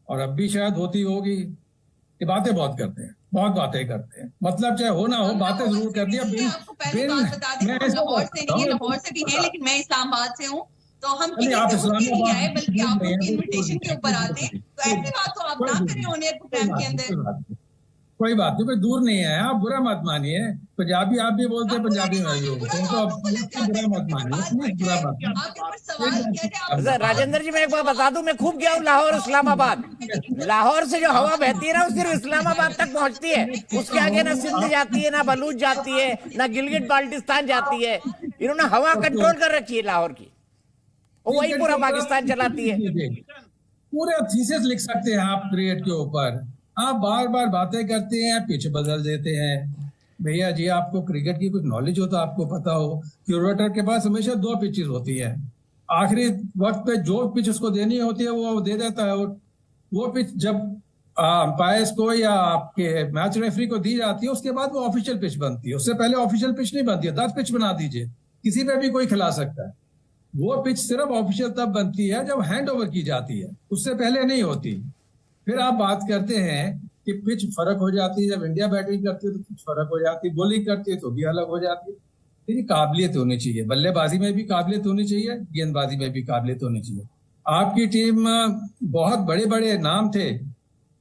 और अब भी शायद होती होगी, कि बातें बहुत करते हैं, बहुत बातें करते हैं, मतलब चाहे हो ना हो बातें जरूर कर दिया। आपको पहले बात बता दें, हम लाहौर से नहीं है, लाहौर से भी है, लेकिन मैं इस्लामाबाद से हूँ, तो हम किसी से उठ के नहीं आए, बल्कि आप लोग की इन्विटेशन के ऊपर आते हैं। तो ऐसी बात तो आप ना करें ऑन एयर प्रोग्राम के अंदर। कोई बात नहीं, कोई दूर नहीं है, आप बुरा मत मानिए। पंजाबी आप भी बोलते हैं, पंजाबी में भी बोलते हैं, तो बुरा मत मानिए, बुरा मत। राजेंद्र जी, मैं एक बार बता दूं, मैं खूब गया हूँ लाहौर, इस्लामाबाद। लाहौर से जो हवा बहती है ना, वो सिर्फ इस्लामाबाद तक पहुंचती है। उसके आगे ना सिंध जाती है, ना बलूच जाती है, ना गिलगित बाल्टिस्तान जाती है। इन्होंने हवा कंट्रोल कर रखी है लाहौर की, वही पूरा पाकिस्तान चलाती है। पूरे थीसिस लिख सकते हैं आप क्रिकेट के ऊपर। आप बार बार बातें करते हैं, पिच बदल देते हैं। भैया जी, आपको क्रिकेट की कुछ नॉलेज हो तो आपको पता हो, क्यूरेटर के पास हमेशा 2 पिचेस होती है। आखिरी वक्त पे जो पिच उसको देनी होती है वो दे देता है। वो पिच जब अंपायर्स को या आपके मैच रेफरी को दी जाती है, उसके बाद वो ऑफिशियल पिच बनती है। उससे पहले ऑफिशियल पिच नहीं बनती है। 10 पिच बना दीजिए, किसी पे भी कोई खिला सकता है। वो पिच सिर्फ ऑफिशियल तब बनती है जब हैंड ओवर की जाती है, उससे पहले नहीं होती। फिर आप बात करते हैं कि पिच फर्क हो जाती है, जब इंडिया बैटिंग करती है तो पिच फर्क हो जाती है, बॉलिंग करती है तो भी अलग हो जाती है। लेकिन काबिलियत होनी चाहिए, बल्लेबाजी में भी काबिलियत होनी चाहिए, गेंदबाजी में भी काबिलियत होनी चाहिए। आपकी टीम बहुत बड़े बड़े नाम थे,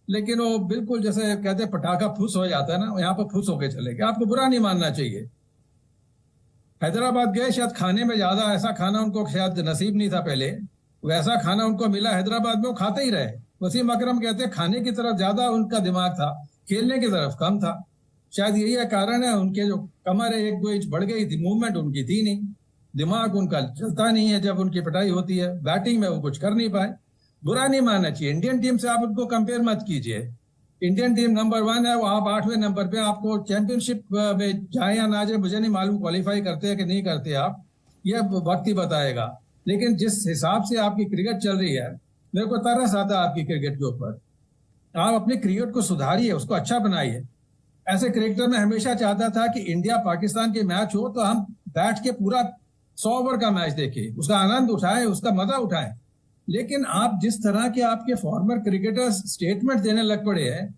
लेकिन वो बिल्कुल जैसे कहते हैं पटाखा फुस हो जाता है ना, यहाँ पर फुस होके चले गए। आपको बुरा नहीं मानना चाहिए। हैदराबाद गए, शायद खाने में ज्यादा ऐसा खाना उनको शायद नसीब नहीं था पहले, वैसा खाना उनको मिला हैदराबाद में, वो खाते ही रहे। वसीम अकरम कहते हैं खाने की तरफ ज्यादा उनका दिमाग था, खेलने की तरफ कम था। शायद यही कारण है उनके जो कमर है 1-2 इंच बढ़ गई थी, मूवमेंट उनकी थी नहीं, दिमाग उनका चलता नहीं है जब उनकी पिटाई होती है। बैटिंग में वो कुछ कर नहीं पाए। बुरा नहीं मानना चाहिए। इंडियन टीम से आप उनको कंपेयर मत कीजिए। इंडियन टीम नंबर 1 है, वो आप 8वें नंबर पे। आपको चैंपियनशिप में जाए या ना जाए मुझे नहीं मालूम, क्वालिफाई करते हैं कि नहीं करते आप, ये वक्त ही बताएगा। लेकिन जिस हिसाब से आपकी क्रिकेट चल रही है, मेरे को तरस आता है आपकी क्रिकेट के ऊपर। आप अपने क्रिकेट को सुधारिए, उसको अच्छा बनाइए। ऐसे क्रिकेटर में हमेशा चाहता था कि इंडिया पाकिस्तान के मैच हो तो हम बैठ के पूरा 100 ओवर का मैच देखें, उसका आनंद उठाएं, उसका मजा उठाएं। लेकिन आप जिस तरह के आपके फॉर्मर क्रिकेटर्स स्टेटमेंट देने लग पड़े हैं,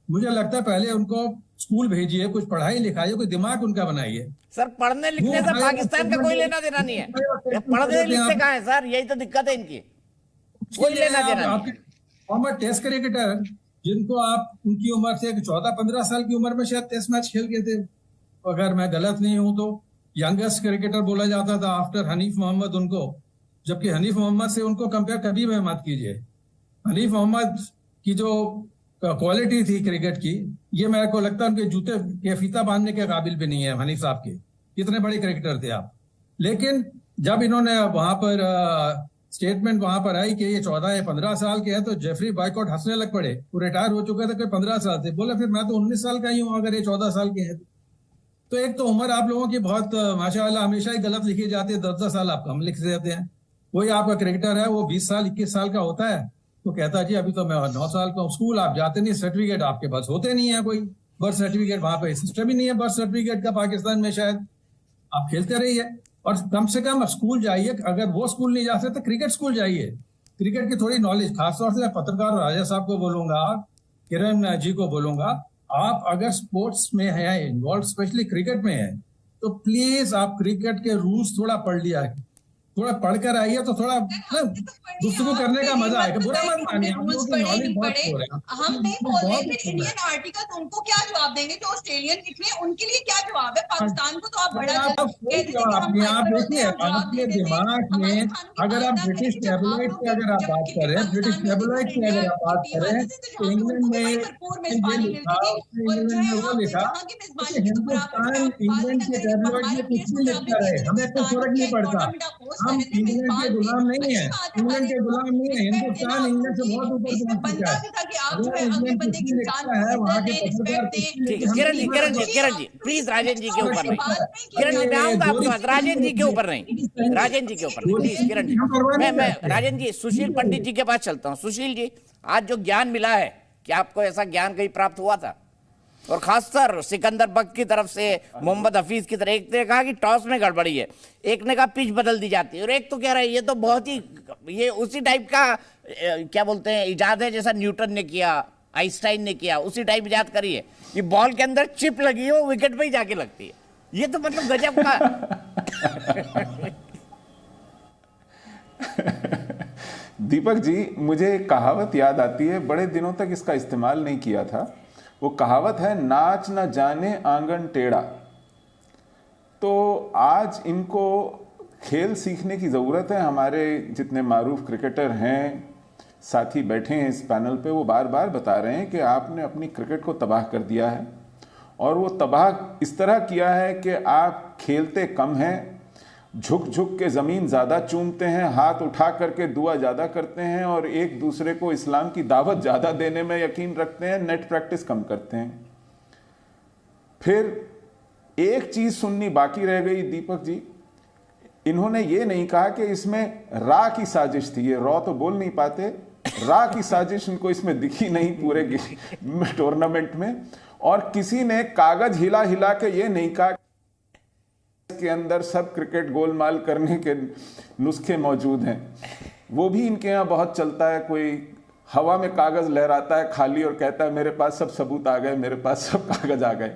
मुझे लगता है पहले उनको स्कूल भेजिए, कुछ पढ़ाई लिखाइए, कोई दिमाग उनका बनाइए। सर, पढ़ने लिखने से पाकिस्तान का कोई लेना देना नहीं है। पढ़ने लिखते कहाँ है सर, यही तो दिक्कत है इनकी, कोई लेना देना नहीं। फॉर्मर टेस्ट क्रिकेटर जिनको आप उनकी उम्र से 14-15 साल की उम्र में शायद टेस्ट मैच खेल गए थे, अगर मैं गलत नहीं हूं तो। यंगेस्ट क्रिकेटर बोला जाता था आफ्टर हनीफ मोहम्मद उनको, जबकि हनीफ मोहम्मद से उनको कंपेयर कभी भी मत कीजिए। हनीफ मोहम्मद की जो क्वालिटी थी क्रिकेट की, ये मेरे को लगता है उनके जूते के फीता बांधने के काबिल भी नहीं है हनीफ साहब के। इतने बड़े क्रिकेटर थे आप। लेकिन जब इन्होंने वहां पर स्टेटमेंट वहां पर आई कि ये 14 या 15 साल के हैं, तो जेफरी बॉयकॉट हंसने लग पड़े। वो रिटायर हो चुके थे, कोई 15 साल थे। बोले फिर मैं तो 19 साल का ही हूँ अगर ये 14 साल के हैं तो। एक तो उम्र आप लोगों की बहुत माशाअल्लाह हमेशा ही गलत लिखी जाती है, 10-10 साल आप कम लिख देते हैं। कोई आपका क्रिकेटर है वो 20 साल 21 साल का होता है तो कहता है जी अभी तो मैं 9 साल का हूँ। स्कूल आप जाते नहीं, सर्टिफिकेट आपके पास होते नहीं है, कोई बर्थ सर्टिफिकेट वहां पर सिस्टम ही नहीं है बर्थ सर्टिफिकेट का पाकिस्तान में। शायद आप खेलते रहिए और कम से कम स्कूल जाइए। अगर वो स्कूल नहीं जा सकते तो क्रिकेट स्कूल जाइए, क्रिकेट की थोड़ी नॉलेज। खासतौर से पत्रकार राजा साहब को बोलूंगा, किरण जी को बोलूंगा, आप अगर स्पोर्ट्स में है इन्वॉल्व, स्पेशली क्रिकेट में है, तो प्लीज आप क्रिकेट के रूल्स थोड़ा पढ़ लिया थोड़ा पढ़कर आइए तो थोड़ा ना गुफ्तगू करने का मजा आएगा। बुरा मत मानिए, आप लोगों की नॉलेज बहुत हो रहा है। हम नहीं बोल रहे, फिर इंडियन आर्टिकल उनको क्या जवाब देंगे जो ऑस्ट्रेलियन निकले, उनके लिए क्या जवाब है? पाकिस्तान को तो आप बड़ा आप देखिए, आपके दिमाग में अगर आप ब्रिटिश टैबलॉइड की अगर आप बात करें, ब्रिटिश टैबलॉइड की अगर आप बात करें तो इंग्लैंड में ये लिखा, इंग्लैंड में वो लिखा कि हिंदुस्तान इंग्लैंड के टैबलॉइड में कुछ भी लिखता रहे, हमें कोई फर्क नहीं पड़ता। हम इंग्लैंड के गुलाम नहीं है, इंग्लैंड के गुलाम नहीं है। हिंदुस्तान इंग्लैंड से बहुत ऊपर पहुंच चुका है। अगर इंग्लैंड कुछ भी लिखता है, वहाँ के पत्रकार कुछ भी लिखते हैं। किरण जी प्लीज राजेंद्र जी के ऊपर नहीं, किरण जी मैं आऊंगा आपके पास, राजेंद्र जी के ऊपर नहीं, राजेंद्र जी के ऊपर नहीं, प्लीज किरण जी। मैं राजेंद्र जी सुशील पंडित जी के पास चलता हूँ। सुशील जी, आज जो ज्ञान मिला है, क्या आपको ऐसा ज्ञान कहीं प्राप्त हुआ था? और खासकर सिकंदर बख्त की तरफ से, मोहम्मद हफीज की तरफ, एक ने कहा कि टॉस में गड़बड़ी है, एक ने कहा पिच बदल दी जाती है, और एक तो कह रहा है ये तो बहुत ही, ये उसी टाइप का क्या बोलते हैं इजाद है जैसा न्यूटन ने किया, आइंस्टाइन ने किया, उसी टाइप इजाद करी है। ये बॉल के अंदर चिप लगी है, वो विकेट पे ही जाके लगती है। ये तो मतलब गजब का। दीपक जी, मुझे एक कहावत याद आती है, बड़े दिनों तक इसका इस्तेमाल नहीं किया था। वो कहावत है, नाच न जाने आंगन टेढ़ा। तो आज इनको खेल सीखने की ज़रूरत है। हमारे जितने मारूफ क्रिकेटर हैं, साथी बैठे हैं इस पैनल पे, वो बार बार बता रहे हैं कि आपने अपनी क्रिकेट को तबाह कर दिया है, और वो तबाह इस तरह किया है कि आप खेलते कम हैं, झुक झुक के ज़मीन ज़्यादा चूमते हैं, हाथ उठा करके दुआ ज़्यादा करते हैं, और एक दूसरे को इस्लाम की दावत ज़्यादा देने में यकीन रखते हैं, नेट प्रैक्टिस कम करते हैं। फिर एक चीज़ सुननी बाकी रह गई दीपक जी, इन्होंने ये नहीं कहा कि इसमें रा की साजिश थी। ये रॉ तो बोल नहीं पाते, रा की साजिश उनको इसमें दिखी नहीं पूरे टूर्नामेंट में। और किसी ने कागज हिला हिला के ये नहीं कहा के अंदर सब क्रिकेट गोलमाल करने के नुस्खे मौजूद हैं। वो भी इनके यहाँ बहुत चलता है, कोई हवा में कागज लहराता है खाली और कहता है मेरे पास सब सबूत आ गए, मेरे पास सब कागज आ गए।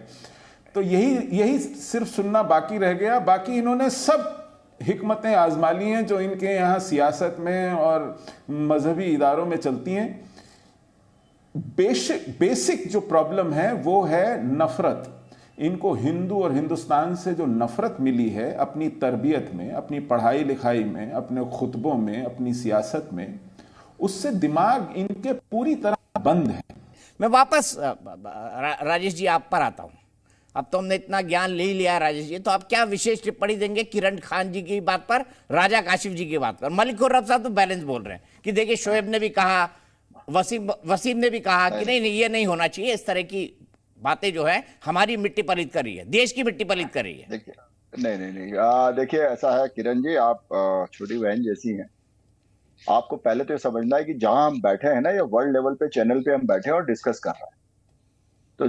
तो यही सिर्फ सुनना बाकी रह गया। बाकी इन्होंने सब हिकमतें आजमा ली हैं जो इनके यहाँ सियासत में और मजहबी इदारों में चलती हैं। बेसिक जो प्रॉब्लम है वो है नफरत। इनको हिंदू और हिंदुस्तान से जो नफरत मिली है अपनी तरबियत में, अपनी पढ़ाई लिखाई में, अपने खुतबों में, अपनी सियासत में, उससे दिमाग इनके पूरी तरह बंद है। मैं वापस राजेश जी आप पर आता हूं। अब तो हमने इतना ज्ञान ले लिया राजेश जी, तो आप क्या विशेष टिप्पणी देंगे किरण खान जी की बात पर, राजा काशिफ जी की बात पर? मलिक खुर्रम साहब तो बैलेंस बोल रहे हैं कि देखिए शोएब ने भी कहा, वसीम ने भी कहा कि नहीं ये नहीं होना चाहिए, इस तरह की बातें जो है हमारी मिट्टी पलीत कर रही है, देश की मिट्टी पलीत कर रही है। देखिए नहीं, देखिए ऐसा है किरण जी, आप छोटी बहन जैसी हैं। आपको पहले तो ये समझना है कि जहां हम बैठे हैं ना, ये वर्ल्ड लेवल पे चैनल पे हम बैठे हैं और डिस्कस कर रहे हैं। तो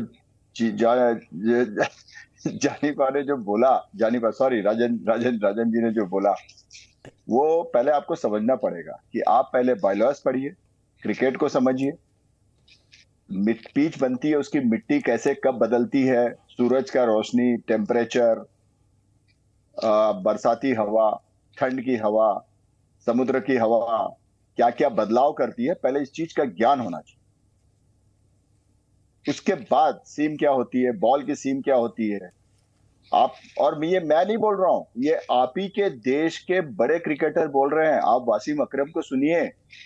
जानीपा ने जो बोला, राजन जी ने जो बोला, वो पहले आपको समझना पड़ेगा कि आप पहले बायलॉज पढ़िए, क्रिकेट को समझिए, पिच बनती है उसकी मिट्टी कैसे कब बदलती है, सूरज का रोशनी, टेम्परेचर, बरसाती हवा, ठंड की हवा, समुद्र की हवा क्या क्या बदलाव करती है, पहले इस चीज का ज्ञान होना चाहिए। उसके बाद सीम क्या होती है, बॉल की सीम क्या होती है। आप और मैं नहीं बोल रहा हूं, ये आप ही के देश के बड़े क्रिकेटर बोल रहे हैं। आप वासिम अकरम को सुनिए,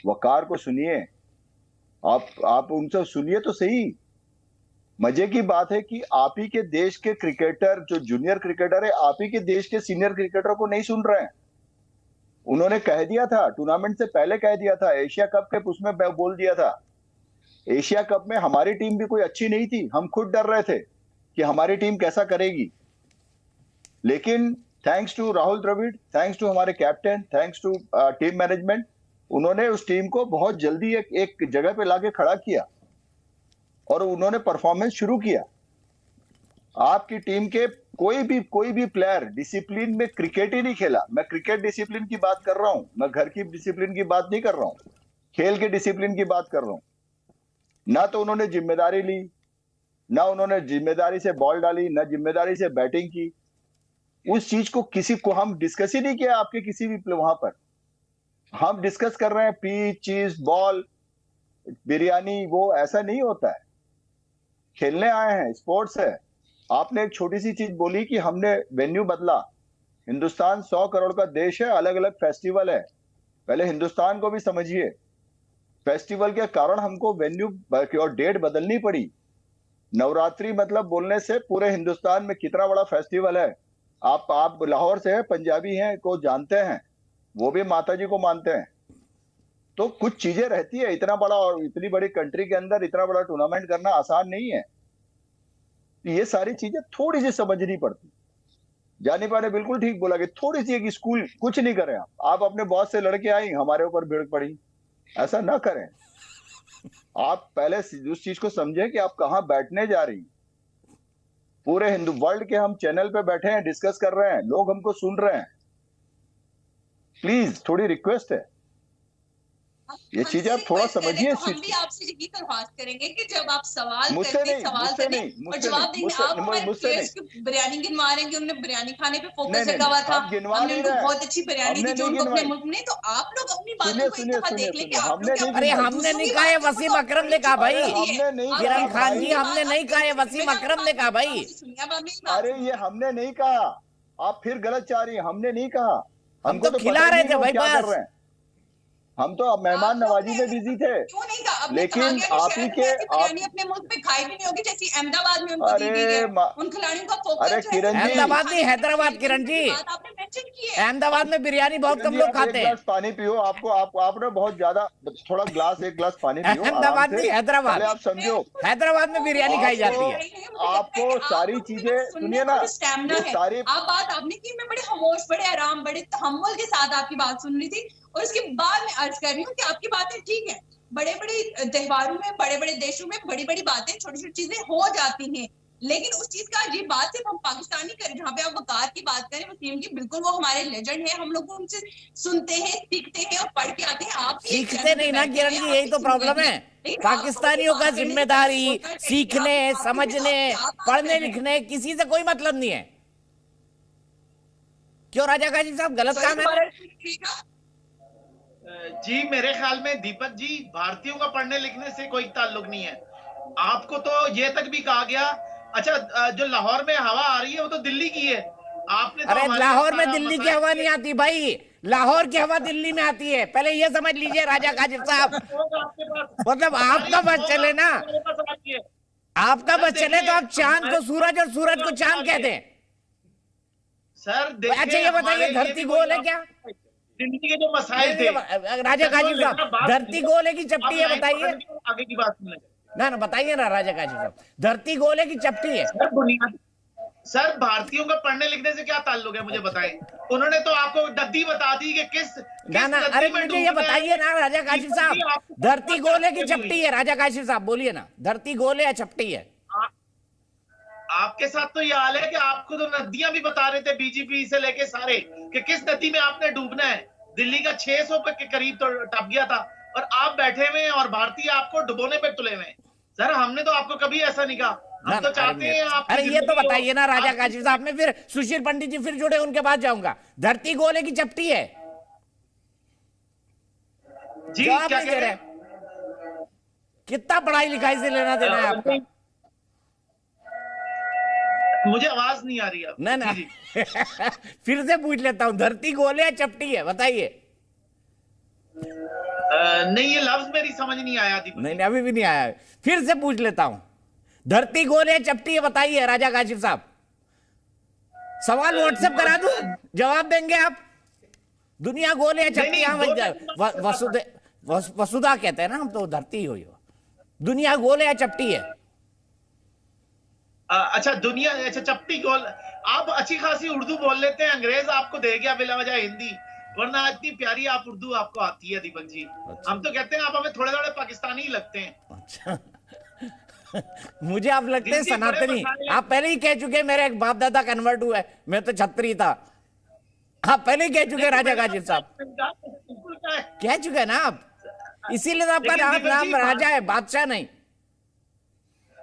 वकार को सुनिए, आप उनसे सुनिए तो सही। मजे की बात है कि आप ही के देश के क्रिकेटर, जो जूनियर क्रिकेटर है, आप ही के देश के सीनियर क्रिकेटर को नहीं सुन रहे हैं। उन्होंने कह दिया था, टूर्नामेंट से पहले कह दिया था, एशिया कप के उसमें बोल दिया था, एशिया कप में हमारी टीम भी कोई अच्छी नहीं थी, हम खुद डर रहे थे कि हमारी टीम कैसा करेगी। लेकिन thanks to Rahul Dravid, thanks to हमारे captain, thanks to team management, उन्होंने उस टीम को बहुत जल्दी एक जगह पे लाके खड़ा किया और उन्होंने परफॉर्मेंस शुरू किया। आपकी टीम के कोई भी प्लेयर डिसिप्लिन में क्रिकेट ही नहीं खेला। मैं क्रिकेट डिसिप्लिन की बात कर रहा हूं, मैं घर की डिसिप्लिन की बात नहीं कर रहा हूं, खेल के डिसिप्लिन की बात कर रहा हूं। ना तो उन्होंने जिम्मेदारी ली, ना उन्होंने जिम्मेदारी से बॉल डाली, ना जिम्मेदारी से बैटिंग की। उस चीज को किसी को हम डिस्कस ही नहीं किया आपके किसी भी वहां पर। हम डिस्कस कर रहे हैं पिच, चीज, बॉल, बिरयानी, वो ऐसा नहीं होता है। खेलने आए हैं, स्पोर्ट्स है। आपने एक छोटी सी चीज बोली कि हमने वेन्यू बदला। हिंदुस्तान 100 करोड़ का देश है, अलग अलग फेस्टिवल है। पहले हिंदुस्तान को भी समझिए। फेस्टिवल के कारण हमको वेन्यू और डेट बदलनी पड़ी। नवरात्रि मतलब बोलने से पूरे हिंदुस्तान में कितना बड़ा फेस्टिवल है। आप लाहौर से हैं, पंजाबी हैं, को जानते हैं, वो भी माता जी को मानते हैं। तो कुछ चीजें रहती है। इतना बड़ा और इतनी बड़ी कंट्री के अंदर इतना बड़ा टूर्नामेंट करना आसान नहीं है। ये सारी चीजें थोड़ी सी समझनी पड़ती। जानी पा ने बिल्कुल ठीक बोला कि थोड़ी सी, एक स्कूल कुछ नहीं करें। आप अपने बॉस से लड़के आई, हमारे ऊपर भिड़ पड़ी, ऐसा ना करें। आप पहले उस चीज को समझें कि आप कहां बैठने जा रही। पूरे हिंदू वर्ल्ड के हम चैनल पे बैठे हैं, डिस्कस कर रहे हैं, लोग हमको सुन रहे हैं। प्लीज थोड़ी रिक्वेस्ट है, ये चीजें आप थोड़ा समझिए। हम भी आपसे यही दरख्वास्त करेंगे कि जब आप सवाल मुझसे करके नहीं, सवाल मुझसे करें नहीं, और जवाब देंगे। आप हमारे प्लेयर्स की बिरयानी गिनवा रहे हैं कि उन्होंने बिरयानी खाने पे फोकस रखा हुआ था, हमने उनको बहुत अच्छी बिरयानी दी जो उनको अपने मुल्क में। तो आप लोग अपनी बातों को एक दफा देख लें कि आप लोग क्या। अरे हमने नहीं कहा है, वसीम अकरम ने कहा भाई। किरण खान जी, हमने नहीं कहा है, वसीम अकरम ने कहा भाई। अरे ये हमने नहीं कहा, आप फिर गलत चाह रही हैं। हमने नहीं कहा, हम तो खिला रहे थे भाई बस। हम तो अब मेहमान नवाजी में बिजी थे। क्यों नहीं कहा? लेकिन आप ही के बिरयानी अपने मुल्क में खाई भी नहीं होगी जैसी अहमदाबाद में उनको दी गई है। उन खिलाड़ियों का फोकस। अरे किरण जी, अहमदाबाद नहीं, हैदराबाद। किरण जी, आपने मेंशन की है। अहमदाबाद में बिरयानी बहुत कम लोग खाते हैं। एक ग्लास पानी पियो। आपने बहुत ज्यादा, थोड़ा एक ग्लास पानी पियो। अहमदाबाद नहीं, हैदराबाद। आप समझो, हैदराबाद में बिरयानी खाई जाती है। आपको सारी चीजें सुनिए ना, सारी आप बात आपने की, मैं बड़े खामोश, बड़े आराम, बड़े तहम्मुल के साथ आपकी बात सुन रही थी। और उसके बाद मैं अर्ज कर रही हूँ कि आपकी बातें ठीक है। बड़े बड़े त्योहारों में, बड़े बड़े देशों में बड़ी बड़ी बातें, छोटी छोटी चीजें हो जाती हैं। लेकिन उस चीज का ये बात सिर्फ हम पाकिस्तानी करें। जहाँ पे आप वकार की बात करें, वसीम की, बिल्कुल वो हमारे लेजेंड है। हम लोग उनसे सुनते हैं, सीखते हैं और पढ़ के आते हैं। आप सीखते नहीं ना किरण जी, यही तो प्रॉब्लम है। पाकिस्तानियों का जिम्मेदारी सीखने, समझने, पढ़ने लिखने, किसी से कोई मतलब नहीं है। क्यों राजा गाजी साहब, गलत काम है? जी मेरे ख्याल में दीपक जी, भारतीयों का पढ़ने लिखने से कोई ताल्लुक नहीं है। आपको तो ये तक भी कहा गया, अच्छा जो लाहौर में हवा आ रही है वो तो दिल्ली की है। आपने तो अरे लाहौर में दिल्ली की हवा नहीं आती भाई, लाहौर की हवा दिल्ली में आती है। पहले ये समझ लीजिए राजा काजिब साहब। मतलब आपका बस चले ना, आपका बस चले तो आप चांद को सूरज और सूरज को चांद कहते हैं सर। अच्छा ये बताइए, धरती गोल है क्या? जिंदगी के जो मसाइल थे राजा काजिब साहब, धरती गोल है कि चपटी है? बताइए आगे की बात सुन ना, बताइए ना राजा काजिब साहब, धरती गोल है कि चपटी है? सर भारतीयों का पढ़ने लिखने से क्या ताल्लुक है, मुझे बताएं। उन्होंने तो आपको नदी बता दी कि किस ना। अरे मुझे ये बताइए ना राजा काशिफ साहब, धरती गोल है कि चपटी है? राजा काशिफ साहब बोलिए ना, धरती गोल है या चपटी है? आपके साथ तो ये हाल है कि आपको तो नदियां भी बता रहे थे, बीजेपी से लेके सारे, कि किस नदी में आपने डूबना है। दिल्ली का 600 के करीब तो टप गया था और आप बैठे हुए हैं और भारतीय आपको डुबोने पे तुले हुए हैं। सर हमने तो आपको कभी ऐसा नहीं कहा। हम तो चाहते हैं आप। अरे ये तो बताइए ना राजा काशिफ साहब, मैं फिर सुशील पंडित जी फिर जुड़े, उनके पास जाऊंगा। धरती गोल है कि चपटी है? जी क्या कह रहे हैं? कितना पढ़ाई लिखाई से लेना देना है आपका? मुझे आवाज नहीं आ रही है। ना ना फिर से पूछ लेता हूं, धरती गोल है या चपटी है? बताइए। नहीं ये लफ्ज मेरी समझ नहीं आया। नहीं अभी भी नहीं आया, फिर से पूछ लेता हूं, धरती गोल है चपटी है? बताइए राजा काशिफ साहब। सवाल व्हाट्सएप करा दूं, जवाब देंगे आप? दुनिया गोल है चपटी? वसुधा कहते हैं ना हम तो, धरती हो। दुनिया गोल है या चपटी है? अच्छा दुनिया, अच्छा चपटी गोल। आप अच्छी खासी उर्दू बोल लेते हैं, अंग्रेज आपको दे गया बिला वजह हिंदी, वरना इतनी प्यारी आप उर्दू आपको आती है दीपक जी। अच्छा। हम तो कहते हैं आप हमें थोड़े थोड़े पाकिस्तानी ही लगते हैं। अच्छा मुझे आप लगते हैं सनातनी। आप पहले ही कह चुके मेरे एक बाप दादा कन्वर्ट हुआ है, मैं तो छत्री था। आप पहले ही कह चुके राजा काशिफ साहब, कह चुके ना आप, इसीलिए तो आपका नाम राजा है, बादशाह नहीं।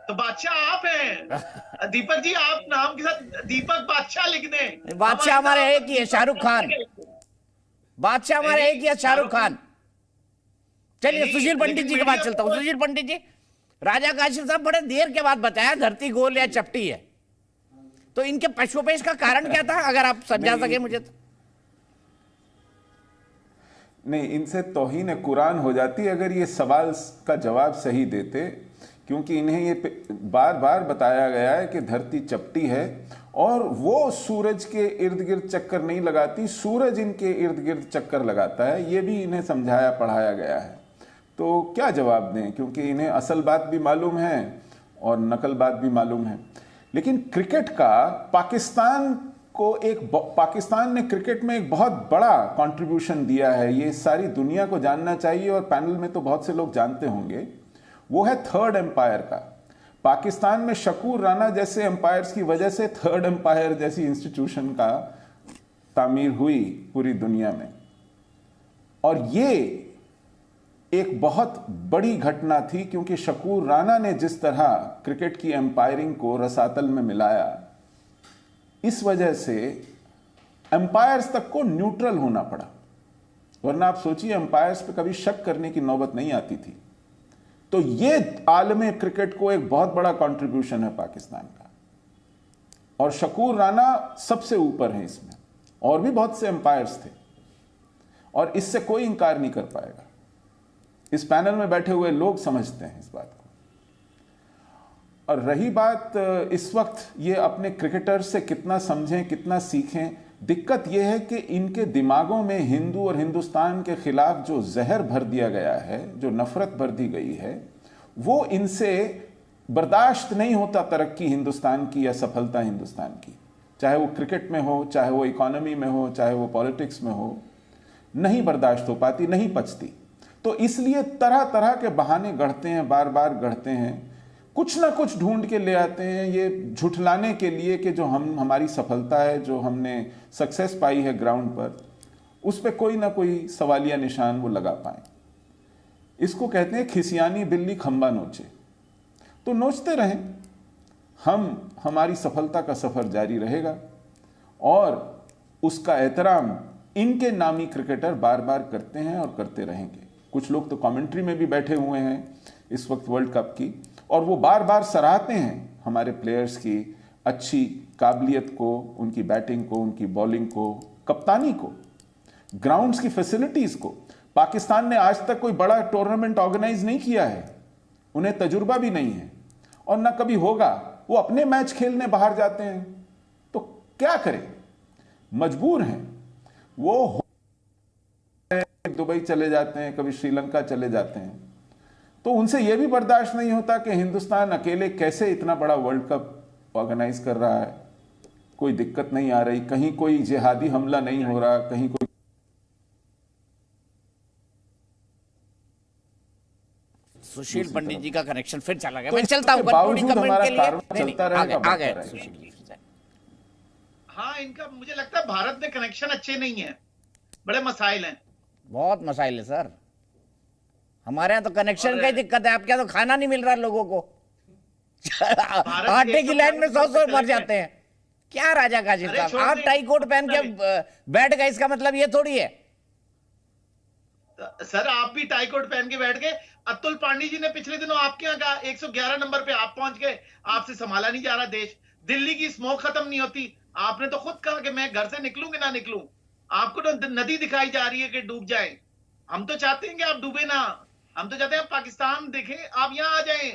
तो बादशाह आप हैं दीपक जी, आप नाम के साथ दीपक बादशाह लिख दें। बादशाह हमारे एक ही है, शाहरुख खान। बादशाह हमारे एक ही है, शाहरुख खान। चलिए सुशील पंडित जी के पास चलता हूँ। सुशील पंडित जी, राजा काशिफ साहब बड़े देर के बाद बताया धरती गोल या चपटी है, तो इनके पशुपेश का कारण क्या था, अगर आप समझा सके मुझे तो। नहीं, इनसे तौहीन कुरान हो जाती अगर ये सवाल का जवाब सही देते, क्योंकि इन्हें ये बार बार बताया गया है कि धरती चपटी है और वो सूरज के इर्द गिर्द चक्कर नहीं लगाती, सूरज इनके इर्द गिर्द चक्कर लगाता है। ये भी इन्हें समझाया पढ़ाया गया है। तो क्या जवाब दें, क्योंकि इन्हें असल बात भी मालूम है और नकल बात भी मालूम है। लेकिन क्रिकेट का पाकिस्तान ने क्रिकेट में एक बहुत बड़ा कंट्रीब्यूशन दिया है, ये सारी दुनिया को जानना चाहिए और पैनल में तो बहुत से लोग जानते होंगे। वो है थर्ड एम्पायर का। पाकिस्तान में शकूर राना जैसे एम्पायर्स की वजह से थर्ड एम्पायर जैसी इंस्टीट्यूशन का तामीर हुई पूरी दुनिया में, और ये एक बहुत बड़ी घटना थी, क्योंकि शकूर राना ने जिस तरह क्रिकेट की एम्पायरिंग को रसातल में मिलाया, इस वजह से एम्पायर्स तक को न्यूट्रल होना पड़ा। वरना आप सोचिए, एम्पायर्स पे कभी शक करने की नौबत नहीं आती थी। तो ये आलमे क्रिकेट को एक बहुत बड़ा कंट्रीब्यूशन है पाकिस्तान का, और शकूर राना सबसे ऊपर है इसमें। और भी बहुत से एम्पायर्स थे और इससे कोई इंकार नहीं कर पाएगा। इस पैनल में बैठे हुए लोग समझते हैं इस बात को। और रही बात इस वक्त ये अपने क्रिकेटर से कितना समझें कितना सीखें, दिक्कत यह है कि इनके दिमागों में हिंदू और हिंदुस्तान के खिलाफ जो जहर भर दिया गया है, जो नफरत भर दी गई है, वो इनसे बर्दाश्त नहीं होता। तरक्की हिंदुस्तान की या सफलता हिंदुस्तान की, चाहे वो क्रिकेट में हो, चाहे वो इकोनॉमी में हो, चाहे वो पॉलिटिक्स में हो, नहीं बर्दाश्त हो पाती, नहीं पचती। तो इसलिए तरह तरह के बहाने गढ़ते हैं, बार बार गढ़ते हैं, कुछ ना कुछ ढूंढ के ले आते हैं ये झुठलाने के लिए कि जो हमारी सफलता है, जो हमने सक्सेस पाई है ग्राउंड पर, उस पर कोई ना कोई सवालिया निशान वो लगा पाए। इसको कहते हैं खिसियानी बिल्ली खंबा नोचे। तो नोचते रहें, हमारी सफलता का सफर जारी रहेगा और उसका एहतराम इनके नामी क्रिकेटर बार बार करते हैं और करते रहेंगे। कुछ लोग तो कमेंट्री में भी बैठे हुए हैं इस वक्त वर्ल्ड कप की, और वो बार बार सराहते हैं हमारे प्लेयर्स की अच्छी काबिलियत को, उनकी बैटिंग को, उनकी बॉलिंग को, कप्तानी को, ग्राउंड्स की फैसिलिटीज को। पाकिस्तान ने आज तक कोई बड़ा टूर्नामेंट ऑर्गेनाइज नहीं किया है, उन्हें तजुर्बा भी नहीं है और ना कभी होगा। वो अपने मैच खेलने बाहर जाते हैं, तो क्या करें, मजबूर हैं। वो दुबई चले जाते हैं, कभी श्रीलंका चले जाते हैं, तो उनसे यह भी बर्दाश्त नहीं होता कि हिंदुस्तान अकेले कैसे इतना बड़ा वर्ल्ड कप ऑर्गेनाइज कर रहा है, कोई दिक्कत नहीं आ रही, कहीं कोई जिहादी हमला नहीं हो रहा, कहीं कोई। सुशील पंडित जी का कनेक्शन फिर चला गया। मैं चलता हूं बावजूद हमारा चलता रहेगा। आ गए सुशील जी। हाँ, इनका मुझे लगता है भारत में कनेक्शन अच्छे नहीं है, बड़े मसाइल हैं, बहुत मसाइल है सर। हमारे यहाँ तो कनेक्शन का ही दिक्कत है, आपके यहाँ तो खाना नहीं मिल रहा लोगों को। आटे की लाइन में 100 मर जाते हैं। क्या राजा काशिफ साहब, आप टाई कोट पहन के बैठ गए, इसका मतलब ये थोड़ी है। सर आप भी टाई कोट पहन के बैठ गए। अतुल पांडे जी ने पिछले दिनों आपके यहाँ कहा 111 नंबर पे आप पहुंच गए, आपसे संभाला नहीं जा रहा देश, दिल्ली की स्मोक खत्म नहीं होती। आपने तो खुद कहा कि मैं घर से निकलूं कि ना निकलूं, आपको तो नदी दिखाई जा रही है कि डूब जाए। हम तो चाहते हैं कि आप डूबे ना, हम तो चाहते हैं पाकिस्तान देखें, आप यहाँ आ जाएं,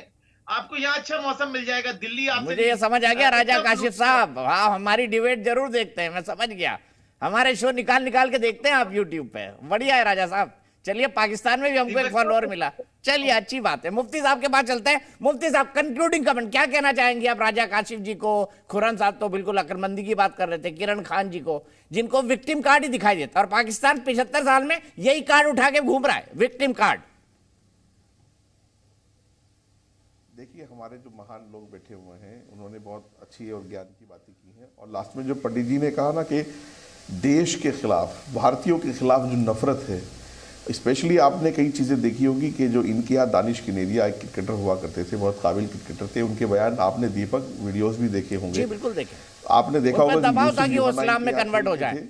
आपको यहाँ अच्छा मौसम मिल जाएगा। दिल्ली आपसे मुझे ये समझ आ गया राजा काशिफ साहब, हाँ हमारी डिबेट जरूर देखते हैं, मैं समझ गया। हमारे शो निकाल निकाल के देखते हैं आप यूट्यूब पे, बढ़िया है राजा साहब। चलिए पाकिस्तान में भी हमको एक फॉलोअर मिला, चलिए अच्छी बात है। मुफ्ती साहब के पास चलते हैं। मुफ्ती साहब, कंक्लूडिंग कमेंट क्या कहना चाहेंगे आप राजा काशिफ जी को? खुरान साहब तो बिल्कुल अकलमंदी की बात कर रहे थे, किरण खान जी को, जिनको विक्टिम कार्ड ही दिखाई देता, और पाकिस्तान 75 साल में यही कार्ड उठा के घूम रहा है, विक्टिम कार्ड। देखिए, हमारे जो महान लोग बैठे हुए हैं उन्होंने बहुत अच्छी और ज्ञान की बातें की हैं, और लास्ट में जो पंडित जी ने कहा ना कि देश के खिलाफ, भारतीयों के खिलाफ जो नफरत है स्पेशली आपने कई चीज़ें देखी होगी कि जो इनके यहाँ दानिश किनेरिया एक क्रिकेटर हुआ करते थे, बहुत काबिल क्रिकेटर थे, उनके बयान आपने दीपक वीडियोस भी देखे होंगे। जी बिल्कुल देखे। आपने देखा होगा दबाव था कि वो इस्लाम में कन्वर्ट हो जाए।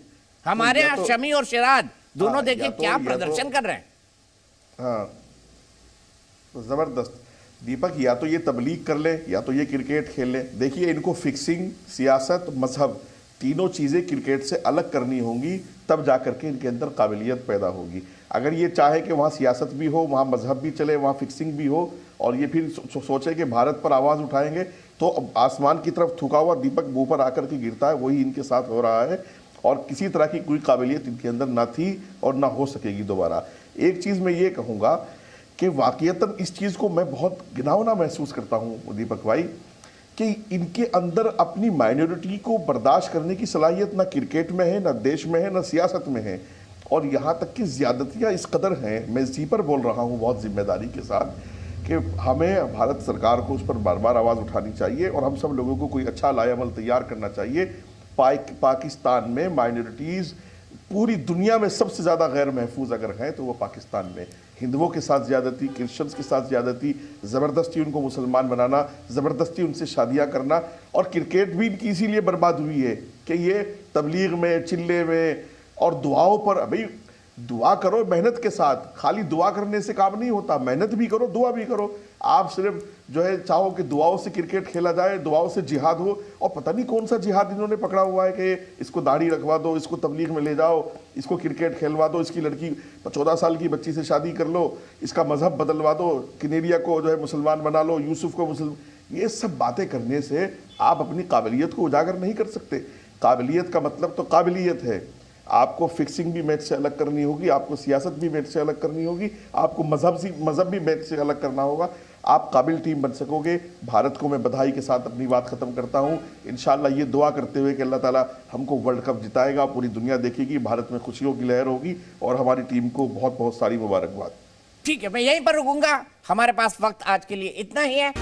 हमारे यहाँ शमी और सिराज दोनों देखिए क्या प्रदर्शन कर रहे हैं। हाँ जबरदस्त। दीपक या तो ये तबलीग कर ले या तो ये क्रिकेट खेल ले। देखिए इनको फिक्सिंग, सियासत, मजहब तीनों चीज़ें क्रिकेट से अलग करनी होंगी, तब जाकर के इनके अंदर काबिलियत पैदा होगी। अगर ये चाहे कि वहाँ सियासत भी हो, वहाँ मजहब भी चले, वहाँ फिक्सिंग भी हो, और ये फिर सोचे कि भारत पर आवाज़ उठाएंगे, तो आसमान की तरफ थूका हुआ दीपक मुँह पर आकर के गिरता है। वही इनके साथ हो रहा है और किसी तरह की कोई काबिलियत इनके अंदर ना थी और ना हो सकेगी दोबारा। एक चीज़ मैं ये कहूँगा कि वाकईतन इस चीज़ को मैं बहुत घिनौना महसूस करता हूँ दीपक भाई, कि इनके अंदर अपनी माइनॉरिटी को बर्दाश्त करने की सलाहियत ना क्रिकेट में है, ना देश में है, ना सियासत में है। और यहाँ तक कि ज़्यादतियाँ इस कदर हैं, मैं इसी पर बोल रहा हूँ बहुत जिम्मेदारी के साथ, कि हमें भारत सरकार को उस पर बार बार आवाज़ उठानी चाहिए और हम सब लोगों को कोई अच्छा लाएअमल तैयार करना चाहिए। पाकिस्तान में माइनॉरिटीज़ पूरी दुनिया में सबसे ज़्यादा गैर महफूज अगर हैं तो वो पाकिस्तान में। हिंदुओं के साथ ज़्यादती, क्रिश्चियंस के साथ ज़्यादती, ज़बरदस्ती उनको मुसलमान बनाना, ज़बरदस्ती उनसे शादियां करना, और क्रिकेट भी इनकी इसीलिए बर्बाद हुई है कि ये तबलीग में, चिल्ले में और दुआओं पर। भाई दुआ करो मेहनत के साथ, खाली दुआ करने से काम नहीं होता, मेहनत भी करो, दुआ भी करो। आप सिर्फ जो है चाहो कि दुआओं से क्रिकेट खेला जाए, दुआओं से जिहाद हो, और पता नहीं कौन सा जिहाद इन्होंने पकड़ा हुआ है कि इसको दाढ़ी रखवा दो, इसको तबलीग में ले जाओ, इसको क्रिकेट खेलवा दो, इसकी लड़की 14 साल की बच्ची से शादी कर लो, इसका मजहब बदलवा दो, किनेरिया को जो है मुसलमान बना लो, यूसुफ को मुसलमान। ये सब बातें करने से आप अपनी काबिलियत को उजागर नहीं कर सकते। काबिलियत का मतलब तो काबिलियत है। आपको फिक्सिंग भी मैच से अलग करनी होगी, आपको सियासत भी मैच से अलग करनी होगी, आपको मजहब भी मैच से अलग करना होगा। आप काबिल टीम बन सकोगे। भारत को मैं बधाई के साथ अपनी बात खत्म करता हूं, इंशाल्लाह ये दुआ करते हुए कि अल्लाह ताला हमको वर्ल्ड कप जिताएगा, पूरी दुनिया देखेगी, भारत में खुशियों की लहर होगी, और हमारी टीम को बहुत बहुत सारी मुबारकबाद। ठीक है, मैं यहीं पर रुकूंगा, हमारे पास वक्त आज के लिए इतना ही है।